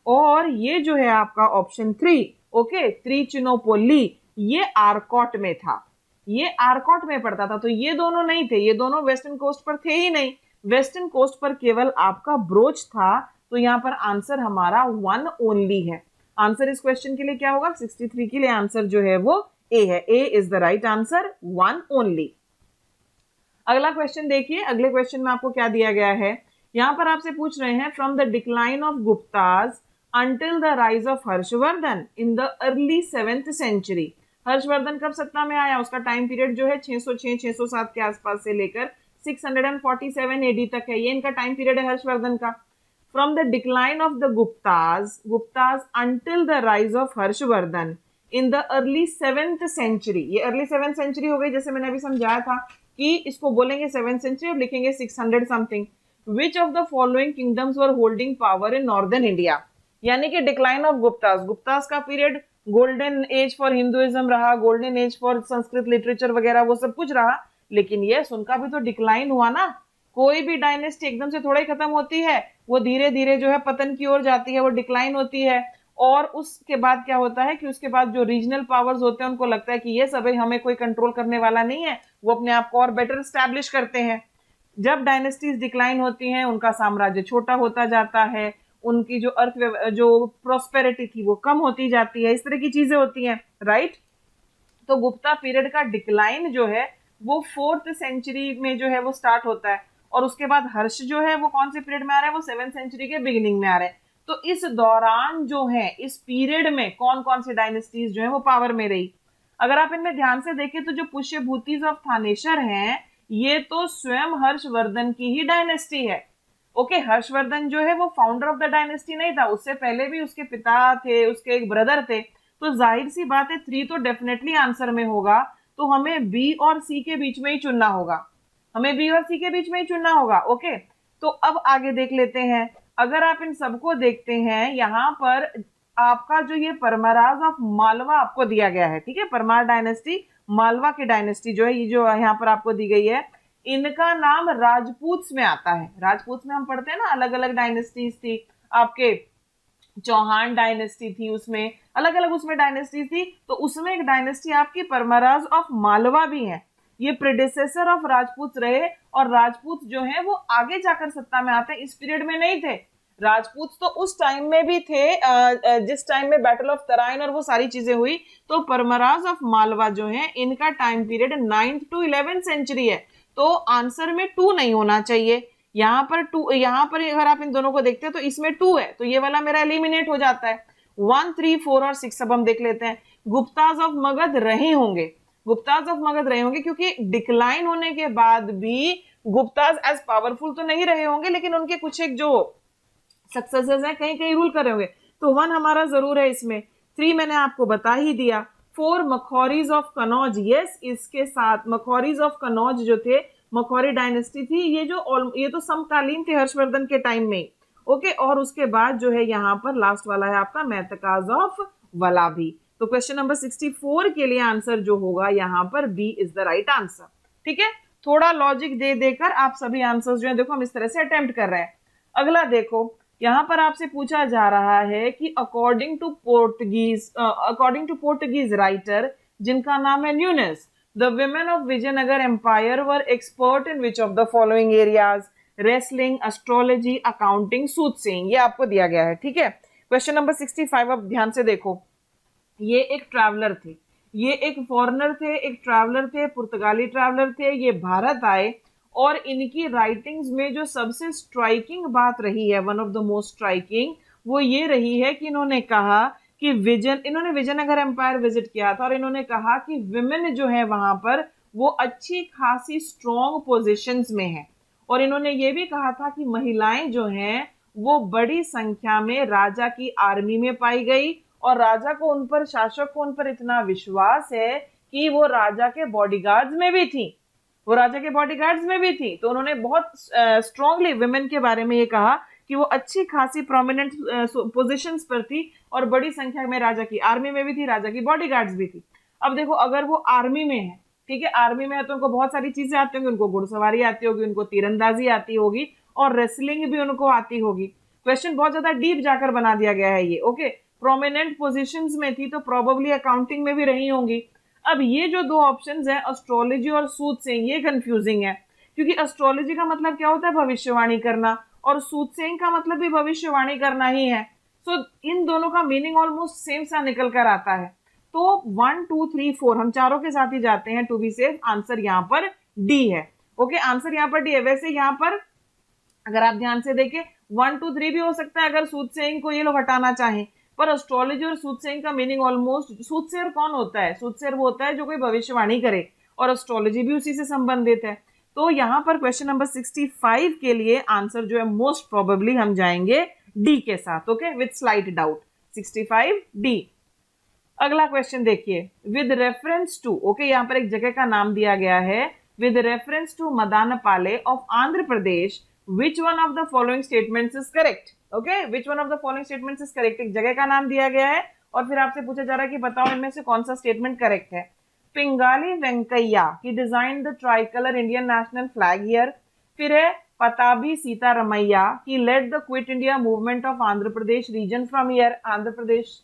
और ये जो है आपका ऑप्शन 3, ओके, त्रिचिनोपोली, ये आर्कॉट में था, ये आर्कॉट में पड़ता था। तो ये दोनों नहीं थे, ये दोनों वेस्टर्न कोस्ट पर थे ही नहीं, वेस्टर्न कोस्ट पर केवल आपका ब्रोच था। तो यहाँ पर आंसर हमारा 1 ओनली है। आंसर इस क्वेश्चन के लिए क्या होगा? 63 के लिए आंसर जो है वो ए है। A is the right answer, 1 only. अगला क्वेश्चन देखिए, अगले क्वेश्चन में आपको क्या दिया गया है। यहाँ पर आपसे पूछ रहे हैं from the decline of Guptas until the rise of Harshavardhan in the early 7th century. Harshavardhan कब सत्ता में आया, उसका टाइम पीरियड जो है 606-607 के आसपास से लेकर 647 एडी तक है, ये इनका टाइम पीरियड है हर्षवर्धन का। From the decline of the Guptas until the rise of Harshavardhan in the early 7th century. ये अर्ली 7th सेंचुरी हो गई, जैसे मैंने अभी समझाया था कि इसको बोलेंगे 7th सेंचुरी और लिखेंगे 600 something. Which of the following kingdoms were holding power in northern India. यानी कि डिक्लाइन ऑफ गुप्ताज का period golden age for Hinduism रहा, golden age for Sanskrit literature वगैरह वो सब कुछ रहा, लेकिन यस उनका भी तो डिक्लाइन हुआ ना। कोई भी डायनेस्टी एकदम से थोड़ा ही खत्म होती है, वो धीरे धीरे जो है पतन की ओर जाती है, वो डिक्लाइन होती है। और उसके बाद क्या होता है कि उसके बाद जो रीजनल पावर्स होते हैं उनको लगता है कि ये सब हमें कोई कंट्रोल करने वाला नहीं है, वो अपने आप को और बेटर स्टैब्लिश करते हैं। जब डायनेस्टीज डिक्लाइन होती हैं, उनका साम्राज्य छोटा होता जाता है, उनकी जो प्रोस्पेरिटी थी वो कम होती जाती है, इस तरह की चीजें होती हैं, राइट। तो गुप्ता पीरियड का डिक्लाइन जो है वो 4th सेंचुरी में जो है वो स्टार्ट होता है, और उसके बाद हर्ष जो है वो कौन से पीरियड में आ रहा है, वो 7th सेंचुरी के बिगिनिंग में आ रहे हैं। तो इस दौरान जो है, इस पीरियड में कौन कौन सी डायनेस्टीज जो है वो पावर में रही। अगर आप इनमें ध्यान से देखें तो जो पुष्यभूतिज ऑफ थानेश्वर हैं, ये तो स्वयं हर्षवर्धन की ही डायनेस्टी है। ओके, हर्षवर्धन जो है वो फाउंडर ऑफ द डायनेस्टी नहीं था, उससे पहले भी उसके पिता थे, उसके एक ब्रदर थे। तो जाहिर सी बात है 3 तो डेफिनेटली आंसर में होगा, तो हमें बी और सी के बीच में ही चुनना होगा, हमें बी और सी के बीच में ही चुनना होगा। ओके, तो अब आगे देख लेते हैं। अगर आप इन सबको देखते हैं, यहाँ पर आपका जो ये परमाराज ऑफ मालवा आपको दिया गया है, ठीक है, परमार डायनेस्टी, मालवा की डायनेस्टी जो है, ये जो यहाँ पर आपको दी गई है, इनका नाम राजपूत में आता है। राजपूत में हम पढ़ते हैं ना, अलग अलग डायनेस्टीज थी, आपके चौहान डायनेस्टी थी, उसमें अलग अलग उसमें डायनेस्टी थी, तो उसमें एक डायनेस्टी आपकी परमाराज ऑफ मालवा भी है। ये प्रेडिसेसर ऑफ राजपूत रहे, और राजपूत जो है वो आगे जाकर सत्ता में आते हैं, इस पीरियड में नहीं थे। राजपूत तो उस टाइम में भी थे जिस टाइम में बैटल ऑफ तराइन और वो सारी चीजें हुई। तो परमराज ऑफ मालवा जो है, इनका time period 9th to 11th century है। तो आंसर में 2 नहीं होना चाहिए, यहाँ पर 2, यहाँ पर अगर आप इन दोनों को देखते हैं तो इसमें 2 है, तो ये वाला मेरा एलिमिनेट हो जाता है। 1, 3, 4 और 6 अब हम देख लेते हैं। गुप्ताज ऑफ मगध रहे होंगे, गुप्ताज ऑफ मगध रहे होंगे, क्योंकि डिक्लाइन होने के बाद भी गुप्ताज एज पावरफुल तो नहीं रहे होंगे, लेकिन उनके कुछ एक जो सक्सेसर्स हैं कहीं कहीं रूल कर रहे होंगे। तो 1 हमारा जरूर है इसमें। 3 मैंने आपको बता ही दिया। 4 मखौरीज ऑफ कनौज, यस, इसके साथ मखौरीज ऑफ कनौज जो थे, मखौरी डायनेस्टी थी, ये तो समकालीन थे हर्षवर्धन के टाइम में। ओके, और उसके बाद जो है यहाँ पर लास्ट वाला है आपका मैतकाज ऑफ वलाभी। तो क्वेश्चन नंबर 64 के लिए आंसर जो होगा यहाँ पर B is the right answer. ठीक है, थोड़ा लॉजिक दे देकर आप सभी आंसर्स जो है देखो हम इस तरह से अटेम्प्ट कर रहे हैं। अगला देखो, यहाँ पर आपसे पूछा जा रहा है कि अकॉर्डिंग टू पोर्टुगीज राइटर जिनका नाम है Nuniz, the women of Vijayanagara empire were expert in which of the following areas, wrestling, astrology, accounting, soothsaying. ये आपको दिया गया है। ठीक है, क्वेश्चन नंबर 65 अब ध्यान से देखो। ये एक ट्रैवलर थे, ये एक फॉरेनर थे, एक ट्रैवलर थे, पुर्तगाली ट्रैवलर थे, ये भारत आए, और इनकी राइटिंग्स में जो सबसे स्ट्राइकिंग बात रही है, one of the most striking, वो ये रही है कि इन्होंने कहा कि इन्होंने विजयनगर एम्पायर विजिट किया था, और इन्होंने कहा कि विमेन जो है वहां पर वो अच्छी खासी स्ट्रॉन्ग पोजिशंस में है, और इन्होंने ये भी कहा था कि महिलाएं जो हैं वो बड़ी संख्या में राजा की आर्मी में पाई गई, और राजा को उन पर, शासक को उन पर इतना विश्वास है कि वो राजा के बॉडीगार्ड्स में भी थी, वो राजा के बॉडीगार्ड्स में भी थी। तो उन्होंने बहुत स्ट्रांगली विमेन के बारे में ये कहा कि वो अच्छी खासी प्रोमिनेंट पोजीशंस पर थी, और बड़ी संख्या में राजा की आर्मी में भी थी, राजा की बॉडीगार्ड्स भी थी। अब देखो, अगर वो आर्मी में है ठीक है, आर्मी में है तो उनको बहुत सारी चीजें आती होंगी, उनको घुड़सवारी आती होगी, उनको तीरंदाजी आती होगी और रेसलिंग भी उनको आती होगी। क्वेश्चन बहुत ज्यादा डीप जाकर बना दिया गया है ये। ओके, प्रोमिनेंट पोजीशंस में थी तो प्रोबेबली अकाउंटिंग में भी रही होंगी। अब ये जो दो ऑप्शंस हैं एस्ट्रोलॉजी और सूटसेइंग, ये कंफ्यूजिंग है क्योंकि एस्ट्रोलॉजी का मतलब क्या होता है, भविष्यवाणी करना, और सूटसेइंग का मतलब भी भविष्यवाणी करना ही है। सो इन दोनों का मीनिंग ऑलमोस्ट सेम सा निकल कर आता है। तो 1 2 3 4 हम चारों के साथ ही जाते हैं टू बी सेफ। आंसर यहाँ पर डी है। ओके, आंसर यहाँ पर डी है। वैसे यहाँ पर अगर आप ध्यान से देखें 1 2 3 भी हो सकता है अगर सूटसेइंग को ये लोग हटाना चाहें, पर एस्ट्रोलॉजी और सूटसेइंग का मीनिंग ऑलमोस्ट, सूटसेयर कौन होता है, सूटसेयर वो होता है जो कोई भविष्यवाणी करे, और एस्ट्रोलॉजी भी उसी से संबंधित है। तो यहाँ पर क्वेश्चन नंबर 65 के लिए आंसर जो है मोस्ट प्रोबेबली हम जाएंगे डी के साथ। Okay, with slight doubt 65 D. अगला क्वेश्चन देखिए, विद रेफरेंस टू, ओके यहाँ पर एक जगह का नाम दिया गया है, with reference to Madanapalle of Andhra Pradesh, which one of the following statements is correct? Okay, which one of the following statements is correct? एक जगह का नाम दिया गया है और फिर आपसे पूछा जा रहा है कि बताओ इनमें से कौन सा स्टेटमेंट करेक्ट है। Pingali Venkayya he design the tricolour Indian national flag here. फिर है Pattabhi Sitaramayya he led the quit India movement of Andhra Pradesh region from here. Andhra Pradesh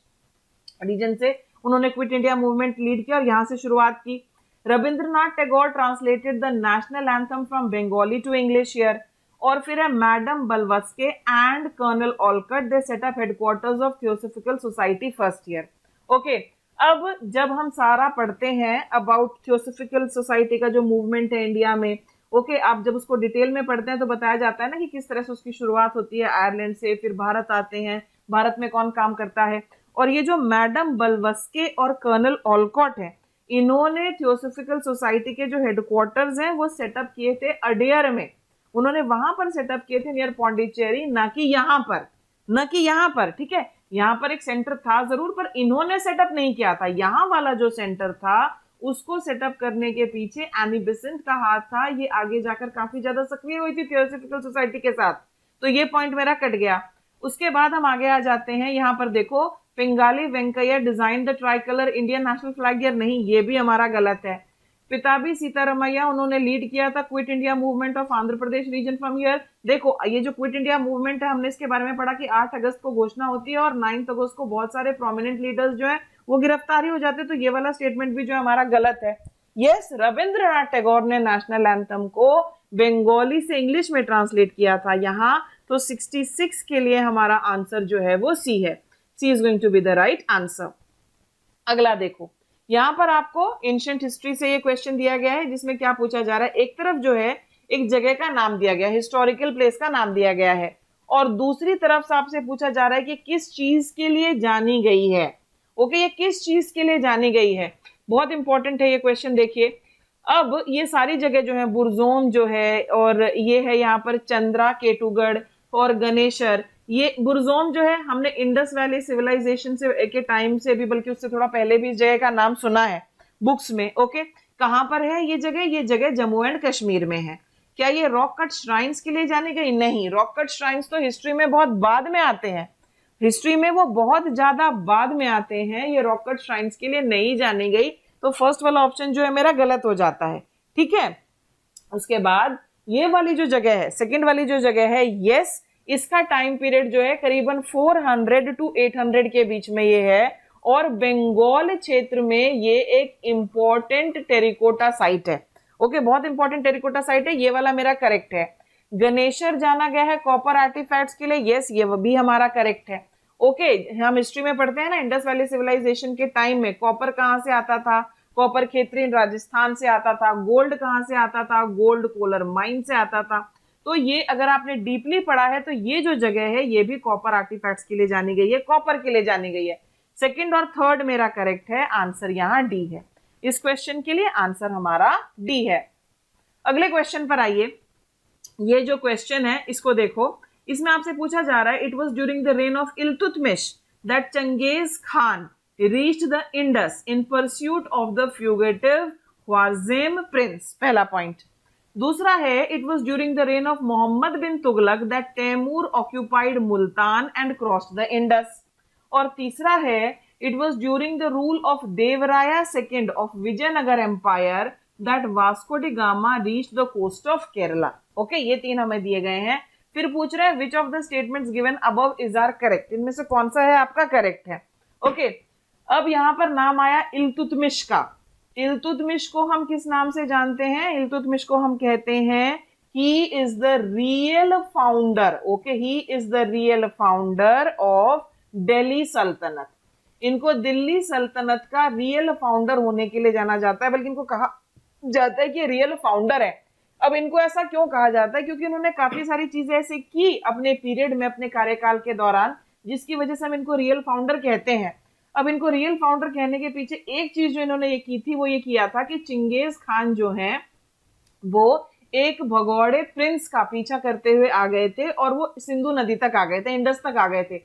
region से उन्होंने क्विट इंडिया मूवमेंट लीड किया और यहां से शुरुआत की। Rabindranath Tagore translated the national anthem from Bengali to English here. और फिर है madam Blavatsky and colonel Olcott they set up headquarters of theosophical society first year. Okay, अब जब हम सारा पढ़ते हैं अबाउट थियोसॉफिकल सोसाइटी का जो मूवमेंट है इंडिया में, ओके, आप जब उसको डिटेल में पढ़ते हैं तो बताया जाता है ना कि किस तरह से उसकी शुरुआत होती है आयरलैंड से, फिर भारत आते हैं, भारत में कौन काम करता है। और ये जो मैडम बलवस्के और कर्नल ऑलकॉट है, इन्होंने थियोसॉफिकल सोसाइटी के जो हेडक्वार्टर्स हैं वो सेटअप किए थे अडेयर में, उन्होंने वहां पर सेटअप किए थे नियर पौंडीचेरी, ना कि यहाँ पर, न कि यहाँ पर। ठीक है, यहाँ पर एक सेंटर था जरूर पर इन्होंने सेटअप नहीं किया था। यहाँ वाला जो सेंटर था उसको सेटअप करने के पीछे एनी बेसेंट का हाथ था। ये आगे जाकर काफी ज्यादा सक्रिय हुई थी थियोसॉफिकल सोसाइटी के साथ, तो ये पॉइंट मेरा कट गया। उसके बाद हम आगे आ जाते हैं, यहाँ पर देखो Pingali Venkaiah design the tricolour Indian national flag year, नहीं ये भी हमारा गलत है। पिताबी सीतारमैया उन्होंने लीड किया था quit India movement of Andhra Pradesh region from here. देखो ये जो क्विट इंडिया मूवमेंट है हमने इसके बारे में पढ़ा कि 8 अगस्त को घोषणा होती है और 9 अगस्त को बहुत सारे प्रोमिनेंट लीडर्स जो है वो गिरफ्तारी हो जाते हैं, तो ये वाला स्टेटमेंट भी जो है हमारा गलत है। यस, रविंद्रनाथ टैगोर ने नेशनल एंथम को बंगाली से इंग्लिश में ट्रांसलेट किया था यहाँ, तो 66 के लिए हमारा आंसर जो है वो सी है। C is going to be the right answer. अगला देखो, यहाँ पर आपको एंशिएंट हिस्ट्री से ये क्वेश्चन दिया गया है जिसमें क्या पूछा जा रहा है, एक तरफ जो है एक जगह का नाम दिया गया है, हिस्टोरिकल प्लेस का नाम दिया गया है, और दूसरी तरफ से आपसे पूछा जा रहा है कि किस चीज के लिए जानी गई है। ओके, ये किस चीज के लिए जानी गई है, बहुत इंपॉर्टेंट है ये क्वेश्चन। देखिए अब ये सारी जगह जो है बुरजोम जो है, और ये है यहाँ पर चंद्रा केटुगढ़ और गणेशर। ये बुरजोम जो है हमने इंडस वैली सिविलाइजेशन से के टाइम से भी, बल्कि उससे थोड़ा पहले भी इस जगह का नाम सुना है बुक्स में। ओके, कहाँ पर है ये जगह? ये जगह जम्मू एंड कश्मीर में है। क्या ये रॉक कट श्राइन्स के लिए जानी गई? नहीं, रॉक कट श्राइन्स तो हिस्ट्री में बहुत बाद में आते हैं, हिस्ट्री में वो बहुत ज्यादा बाद में आते हैं, ये रॉक कट श्राइन्स के लिए नहीं जानी गई। तो फर्स्ट वाला ऑप्शन जो है मेरा गलत हो जाता है। ठीक है, उसके बाद ये वाली जो जगह है, सेकेंड वाली जो जगह है, यस, इसका टाइम पीरियड जो है करीबन 400 to 800 के बीच में ये है, और बंगाल क्षेत्र में ये एक इंपॉर्टेंट टेरिकोटा साइट है। ओके, बहुत इंपॉर्टेंट टेरिकोटा साइट है, ये वाला मेरा करेक्ट है। गणेशर जाना गया है कॉपर आर्टिफैक्ट्स के लिए, यस ये भी हमारा करेक्ट है। ओके, हम हिस्ट्री में पढ़ते हैं ना इंडस वैली सिविलाइजेशन के टाइम में कॉपर कहाँ से आता था? कॉपर खेती राजस्थान से आता था। गोल्ड कहाँ से आता था? गोल्ड कोलर माइन से आता था। तो ये अगर आपने डीपली पढ़ा है तो ये जो जगह है ये भी कॉपर आर्टिफैक्ट्स के लिए जानी गई है, कॉपर के लिए जानी गई है। सेकंड और थर्ड मेरा करेक्ट है, आंसर यहाँ डी है। इस क्वेश्चन के लिए आंसर हमारा डी है। अगले क्वेश्चन पर आइए, ये जो क्वेश्चन है इसको देखो, इसमें आपसे पूछा जा रहा है, it was during the reign of Iltutmish that Genghis Khan reached the Indus in pursuit of the fugitive Khwarazm prince. पहला पॉइंट। दूसरा है, it was during the reign of Mohammad bin Tughlaq that Timur occupied Multan and crossed the Indus. और तीसरा है, it was during the rule of Devaraya second of Vijayanagar empire that Vasco da Gama reach the coast of Kerala. Okay, ये 3 हमें दिए गए हैं। फिर पूछ रहे हैं which of the statements given above is are correct, इनमें से कौन सा है आपका करेक्ट है। ओके, अब यहां पर नाम आया इल्तुतमिश का। इल्तुतमिश को हम किस नाम से जानते हैं? इल्तुतमिश को हम कहते हैं he is the real founder. Okay, he is the real founder of Delhi सल्तनत। इनको दिल्ली सल्तनत का रियल फाउंडर होने के लिए जाना जाता है, बल्कि इनको कहा जाता है कि रियल फाउंडर है। अब इनको ऐसा क्यों कहा जाता है? क्योंकि इन्होंने काफी सारी चीजें ऐसी की अपने पीरियड में, अपने कार्यकाल के दौरान, जिसकी वजह से हम इनको रियल फाउंडर कहते हैं। अब इनको रियल फाउंडर कहने के पीछे एक चीज जो इन्होंने ये की थी, वो ये किया था कि चंगेज खान जो है वो एक भगौड़े प्रिंस का पीछा करते हुए आ गए थे और वो सिंधु नदी तक आ गए थे, इंडस तक आ गए थे।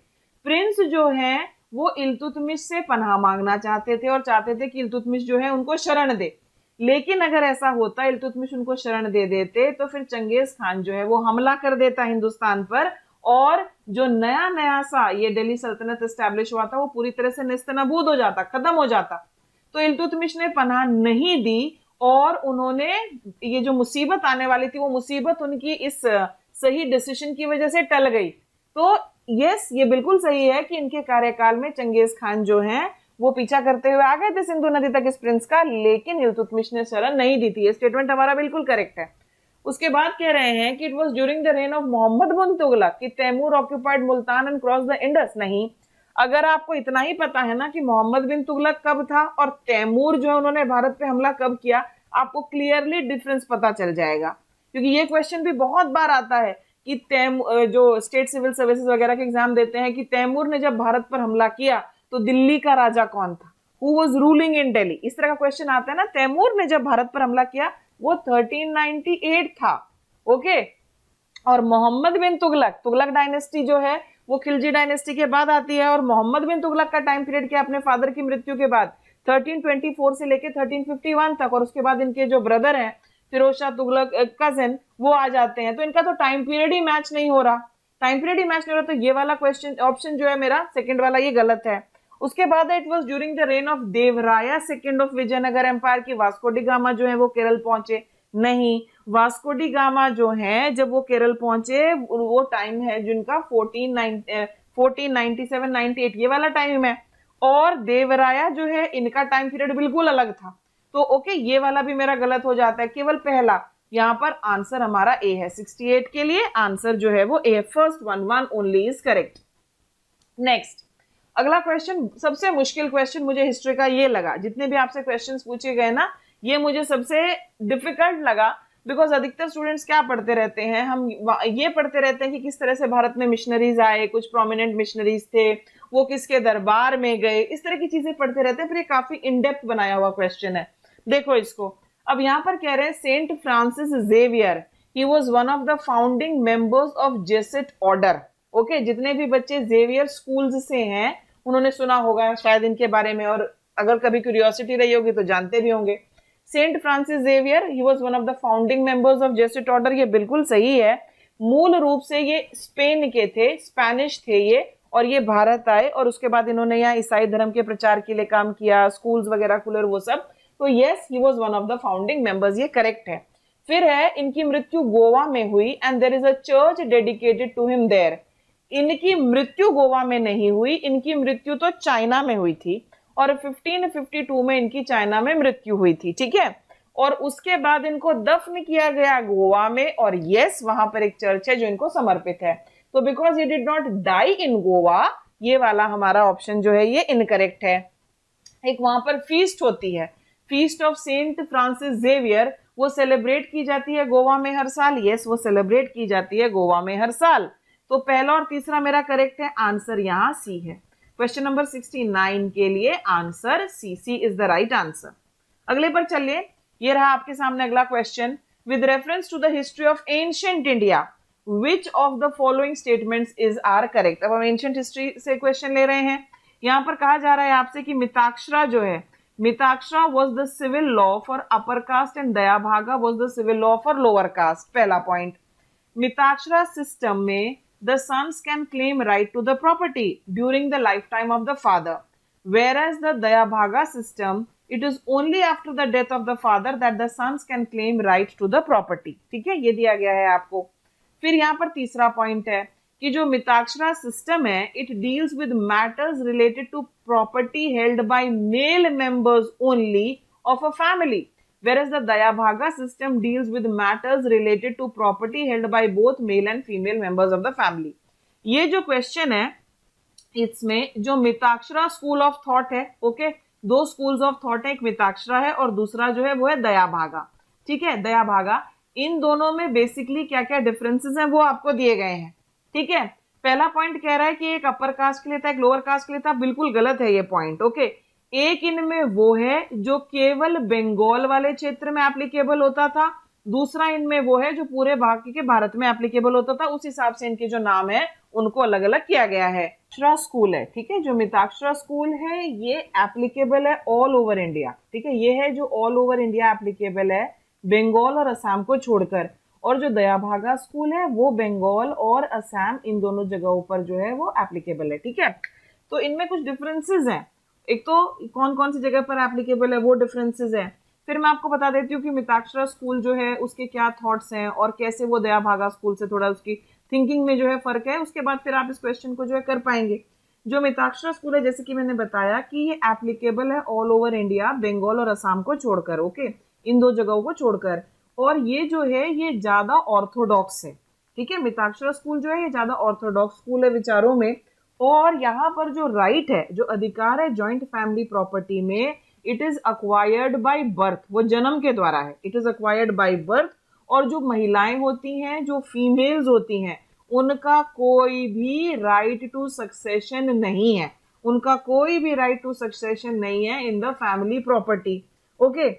प्रिंस जो है वो इल्तुतमिश से पनाह मांगना चाहते थे और चाहते थे कि इल्तुतमिश जो है उनको शरण दे। लेकिन अगर ऐसा होता, इल्तुतमिश उनको शरण दे देते, तो फिर चंगेज खान जो है वो हमला कर देता हिंदुस्तान पर, और जो नया नया सा ये दिल्ली सल्तनत एस्टैब्लिश हुआ था वो पूरी तरह से नेस्तनाबूद हो जाता, खत्म हो जाता। तो इल्तुतमिश ने पनाह नहीं दी और उन्होंने ये जो मुसीबत आने वाली थी, वो मुसीबत उनकी इस सही डिसीजन की वजह से टल गई। तो यस, ये बिल्कुल सही है कि इनके कार्यकाल में चंगेज खान जो है वो पीछा करते हुए आ गए थे सिंधु नदी तक इस प्रिंस का, लेकिन इल्तुतमिश ने शरण नहीं दी थी। ये स्टेटमेंट हमारा बिल्कुल करेक्ट है। उसके बाद कह रहे हैं कि it was during the reign of Mohammad bin Tughlaq कि Timur occupied Multan and cross the Indus. नहीं, अगर आपको इतना ही पता है ना कि मोहम्मद बिन तुगलक कब था और तैमूर जो है उन्होंने भारत पे हमला कब किया, आपको क्लियरली डिफरेंस पता चल जाएगा। क्योंकि ये क्वेश्चन भी बहुत बार आता है कि जो स्टेट सिविल सर्विसेज वगैरह के एग्जाम देते हैं कि तैमूर ने जब भारत पर हमला किया तो दिल्ली का राजा कौन था, who was ruling in Delhi, इस तरह का क्वेश्चन आता है ना। तैमूर ने जब भारत पर हमला किया वो 1398 था। ओके, और मोहम्मद बिन तुगलक, तुगलक डायनेस्टी जो है वो खिलजी डायनेस्टी के बाद आती है, और मोहम्मद बिन तुगलक का टाइम पीरियड क्या, अपने फादर की मृत्यु के बाद 1324 से लेके 1351 तक, और उसके बाद इनके जो ब्रदर हैं फिरोज शाह तुगलक कजिन, वो आ जाते हैं। तो इनका तो टाइम पीरियड ही मैच नहीं हो रहा, टाइम पीरियड ही मैच नहीं हो रहा। तो ये वाला क्वेश्चन, ऑप्शन जो है मेरा सेकंड वाला, ये गलत है। उसके बाद it was during the reign of देवराया सेकंड ऑफ विजयनगर एम्पायर की वास्को डी गामा जो है वो केरल पहुंचे। नहीं, वास्को डी गामा जो है जब वो केरल पहुंचे वो टाइम है जिनका 1497-98, ये वाला टाइम है। और देवराया जो है इनका टाइम पीरियड बिल्कुल अलग था। तो ओके, ये वाला भी मेरा गलत हो जाता है, केवल पहला। यहां पर आंसर हमारा ए है, 68 के लिए आंसर जो है वो A, first one only is correct. Next, अगला क्वेश्चन सबसे मुश्किल क्वेश्चन मुझे हिस्ट्री का ये लगा, जितने भी आपसे क्वेश्चंस पूछे गए ना ये मुझे सबसे डिफिकल्ट लगा। बिकॉज अधिकतर स्टूडेंट्स क्या पढ़ते रहते हैं, हम ये पढ़ते रहते हैं कि किस तरह से भारत में मिशनरीज आए, कुछ प्रोमिनेंट मिशनरीज थे, वो किसके दरबार में गए, इस तरह की चीजें पढ़ते रहते हैं। फिर ये काफी इन डेप्थ बनाया हुआ क्वेश्चन है, देखो इसको। अब यहाँ पर कह रहे हैं saint Francis Xavier, he was one of the founding members of Jesuit order. Okay, जितने भी बच्चे जेवियर स्कूल्स से हैं उन्होंने सुना होगा शायद इनके बारे में, और अगर कभी क्यूरियोसिटी रही होगी तो जानते भी होंगे। Saint Francis Xavier, he was one of the founding members of Jesuit order, ये बिल्कुल सही है। मूल रूप से ये स्पेन के थे, स्पेनिश थे ये, और ये भारत आए और उसके बाद इन्होंने यहाँ ईसाई धर्म के प्रचार के लिए काम किया, स्कूल्स वगैरह खुले और वो सब। तो yes, he was one of the founding members, ये करेक्ट है। फिर है इनकी मृत्यु गोवा में हुई and there is a church dedicated to him there. इनकी मृत्यु गोवा में नहीं हुई, इनकी मृत्यु तो चाइना में हुई थी, और 1552 में इनकी चाइना में मृत्यु हुई थी, ठीक है। और उसके बाद इनको दफन किया गया गोवा में, और यस वहां पर एक चर्च है जो इनको समर्पित है। तो because he did not die in Goa, ये वाला हमारा ऑप्शन जो है ये इनकरेक्ट है। एक वहां पर फीस्ट होती है, feast of saint Francis Xavier, वो सेलिब्रेट की जाती है गोवा में हर साल। यस, वो सेलिब्रेट की जाती है गोवा में हर साल। तो पहला और तीसरा मेरा करेक्ट है, आंसर यहाँ सी है। क्वेश्चन नंबर 69 के लिए answer C is the right answer. अगले पर चलिए, ये रहा आपके सामने अगला question. With reference to the history of ancient India, which of the following statements is are correct. अब हम एंशिएंट हिस्ट्री से क्वेश्चन ले रहे हैं। यहाँ पर कहा जा रहा है आपसे कि मिताक्षरा जो है, Mitakshara was the civil law for upper caste and Dayabhaga was the civil law for lower caste. पहला पॉइंट, मिताक्षरा सिस्टम में the sons can claim right to the property during the lifetime of the father, whereas the Dayabhaga system, it is only after the death of the father that the sons can claim right to the property. ठीक है, ये दिया गया है आपको। फिर यहाँ पर तीसरा पॉइंट है कि जो मिताक्षरा सिस्टम है it deals with matters related to property held by male members only of a family, whereas the Dayabhaga system deals with matters related to property held by both male and female members of the family। ये जो क्वेश्चन है इसमें जो मिताक्षरा स्कूल ऑफ थॉट है, ओके, दो स्कूल्स ऑफ थॉट है, एक मिताक्षरा है और दूसरा जो है वो है दयाभागा। ठीक है, दयाभागा, इन दोनों में बेसिकली क्या क्या डिफरेंसेस हैं वो आपको दिए गए हैं। ठीक है, पहला पॉइंट कह रहा है कि एक अपर कास्ट के लिए था, एक लोअर कास्ट के लिए था, बिल्कुल गलत है ये पॉइंट। ओके, एक इनमें वो है जो केवल बंगाल वाले क्षेत्र में एप्लीकेबल होता था, दूसरा इनमें वो है जो पूरे बाकी के भारत में एप्लीकेबल होता था। उस हिसाब से इनके जो नाम है उनको अलग अलग किया गया है। मिताक्षरा स्कूल है, ठीक है, जो मिताक्षरा स्कूल है ये एप्लीकेबल है ऑल ओवर इंडिया। ठीक है, ये है जो ऑल ओवर इंडिया एप्लीकेबल है, बंगाल और असम को छोड़कर। और जो दयाभागा स्कूल है वो बंगाल और असम इन दोनों जगहों पर जो है वो एप्लीकेबल है। ठीक है, तो इनमें कुछ डिफरेंसेस हैं। एक तो कौन कौन सी जगह पर एप्लीकेबल है वो डिफरेंसेस है। फिर मैं आपको बता देती हूँ कि मिताक्षरा स्कूल जो है उसके क्या थॉट्स हैं और कैसे वो दयाभागा स्कूल से थोड़ा उसकी थिंकिंग में जो है फर्क है। उसके बाद फिर आप इस क्वेश्चन को जो है कर पाएंगे। जो मिताक्षरा स्कूल है जैसे कि मैंने बताया कि ये एप्लीकेबल है ऑल ओवर इंडिया, बंगाल और असम को छोड़कर। ओके, इन दो जगहों को छोड़कर। और ये जो है ये ज्यादा ऑर्थोडॉक्स है। ठीक है, मिताक्षरा स्कूल जो है ये ज्यादा ऑर्थोडॉक्स स्कूल है विचारों में। और यहाँ पर जो राइट है, जो अधिकार है जॉइंट फैमिली प्रॉपर्टी में, it is acquired by birth, वो जन्म के द्वारा है, it is acquired by birth. और जो महिलाएं होती हैं, जो फीमेल्स होती हैं, उनका कोई भी राइट टू सक्सेशन नहीं है, उनका कोई भी राइट टू सक्सेशन नहीं है in the family property. Okay,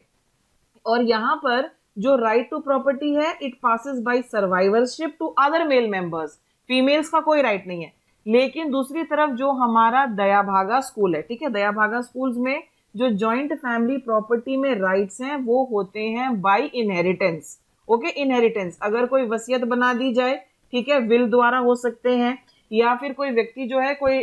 और यहाँ पर जो राइट टू प्रॉपर्टी है it passes by survivorship to other male members, females का कोई राइट नहीं है। लेकिन दूसरी तरफ जो हमारा दयाभागा स्कूल है, ठीक है, दयाभागा स्कूल्स में जो जॉइंट फैमिली प्रॉपर्टी में राइट्स हैं वो होते हैं बाय इनहेरिटेंस। ओके, इनहेरिटेंस, अगर कोई वसीयत बना दी जाए, ठीक है, विल द्वारा हो सकते हैं, या फिर कोई व्यक्ति जो है कोई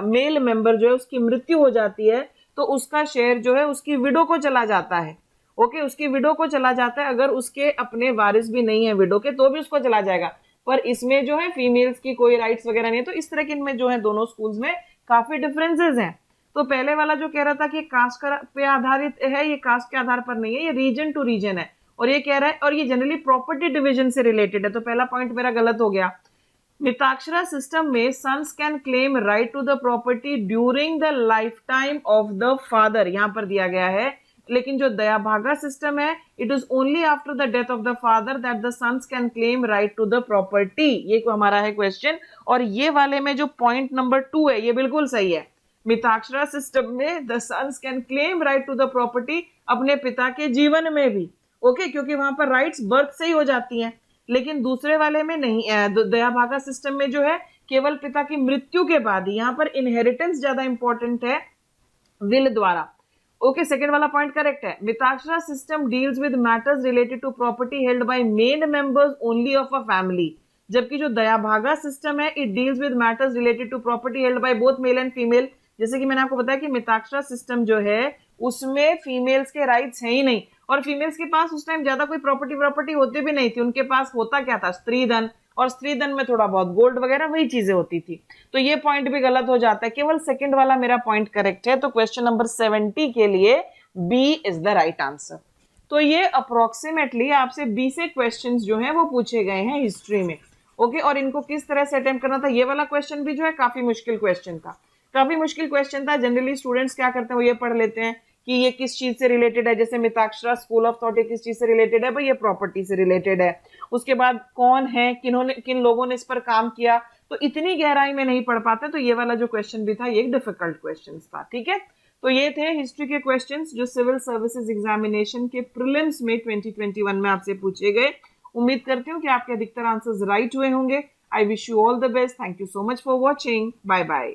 मेल मेंबर जो है उसकी मृत्यु हो जाती है तो उसका शेयर जो है उसकी विडो को चला जाता है। ओके, उसकी विडो को चला जाता है, अगर उसके अपने वारिस भी नहीं है विडो के तो भी उसको चला जाएगा। पर इसमें जो है फीमेल्स की कोई राइट्स वगैरह नहीं है। तो इस तरह के इनमें जो है दोनों स्कूल्स में काफी डिफरेंसेस हैं। तो पहले वाला जो कह रहा था कि कास्ट पे आधारित है, ये कास्ट के आधार पर नहीं है, ये रीजन टू रीजन है। और ये कह रहा है और ये जनरली प्रॉपर्टी डिवीजन से रिलेटेड है। तो पहला पॉइंट मेरा गलत हो गया। मिताक्षरा सिस्टम में sons can claim right to the property during the life time of the father, यहां पर दिया गया है। लेकिन जो दयाभागा सिस्टम है it is only after the death of the father that the sons can claim right to the property. ये हमारा है क्वेश्चन। और ये वाले में जो पॉइंट नंबर 2 है ये बिल्कुल सही है। मिताक्षरा सिस्टम में the sons can claim right to the property अपने पिता के जीवन में भी। ओके, क्योंकि वहां पर राइट्स बर्थ से ही हो जाती हैं। लेकिन दूसरे वाले में नहीं, दयाभागा सिस्टम में जो है केवल पिता की मृत्यु के बाद ही। यहाँ पर इनहेरिटेंस ज्यादा इंपॉर्टेंट है विल द्वारा। ओके, सेकंड वाला पॉइंट करेक्ट है। Mitakshara system deals with matters related to property held by men members only of a family, जबकि जो दयाभागा सिस्टम है it deals with matters related to property held by both male and female. जैसे कि मैंने आपको बताया कि मिताक्षरा सिस्टम जो है उसमें फीमेल्स के राइट्स हैं ही नहीं, और फीमेल्स के पास उस टाइम ज्यादा कोई प्रॉपर्टी होती भी नहीं थी। उनके पास होता क्या था, स्त्री धन, और स्त्री धन में थोड़ा बहुत गोल्ड वगैरह वही चीजें होती थी। तो ये पॉइंट भी गलत हो जाता है, केवल सेकंड वाला मेरा पॉइंट करेक्ट है। तो क्वेश्चन नंबर 70 के लिए B is the right answer. तो ये अप्रोक्सीमेटली आपसे 20 से क्वेश्चंस जो हैं वो पूछे गए हैं हिस्ट्री में। ओके, और इनको किस तरह से अटेम्प्ट करना था, ये वाला क्वेश्चन भी जो है काफी मुश्किल क्वेश्चन था, काफी मुश्किल क्वेश्चन था। जनरली स्टूडेंट्स क्या करते हैं, वो ये पढ़ लेते हैं कि ये किस चीज से रिलेटेड है। जैसे मिताक्षरा स्कूल ऑफ थॉट किस चीज से रिलेटेड है, भाई ये प्रॉपर्टी से रिलेटेड है। उसके बाद कौन है, किन लोगों ने इस पर काम किया, तो इतनी गहराई में नहीं पढ़ पाते। तो ये वाला जो क्वेश्चन भी था ये एक डिफिकल्ट क्वेश्चन था। ठीक है, तो ये थे हिस्ट्री के क्वेश्चंस जो सिविल सर्विसेज एग्जामिनेशन के प्रीलिम्स में 2021 में आपसे पूछे गए। उम्मीद करती हूँ कि आपके अधिकतर आंसर्स राइट हुए होंगे। I wish you all the best. Thank you so much for watching. Bye bye.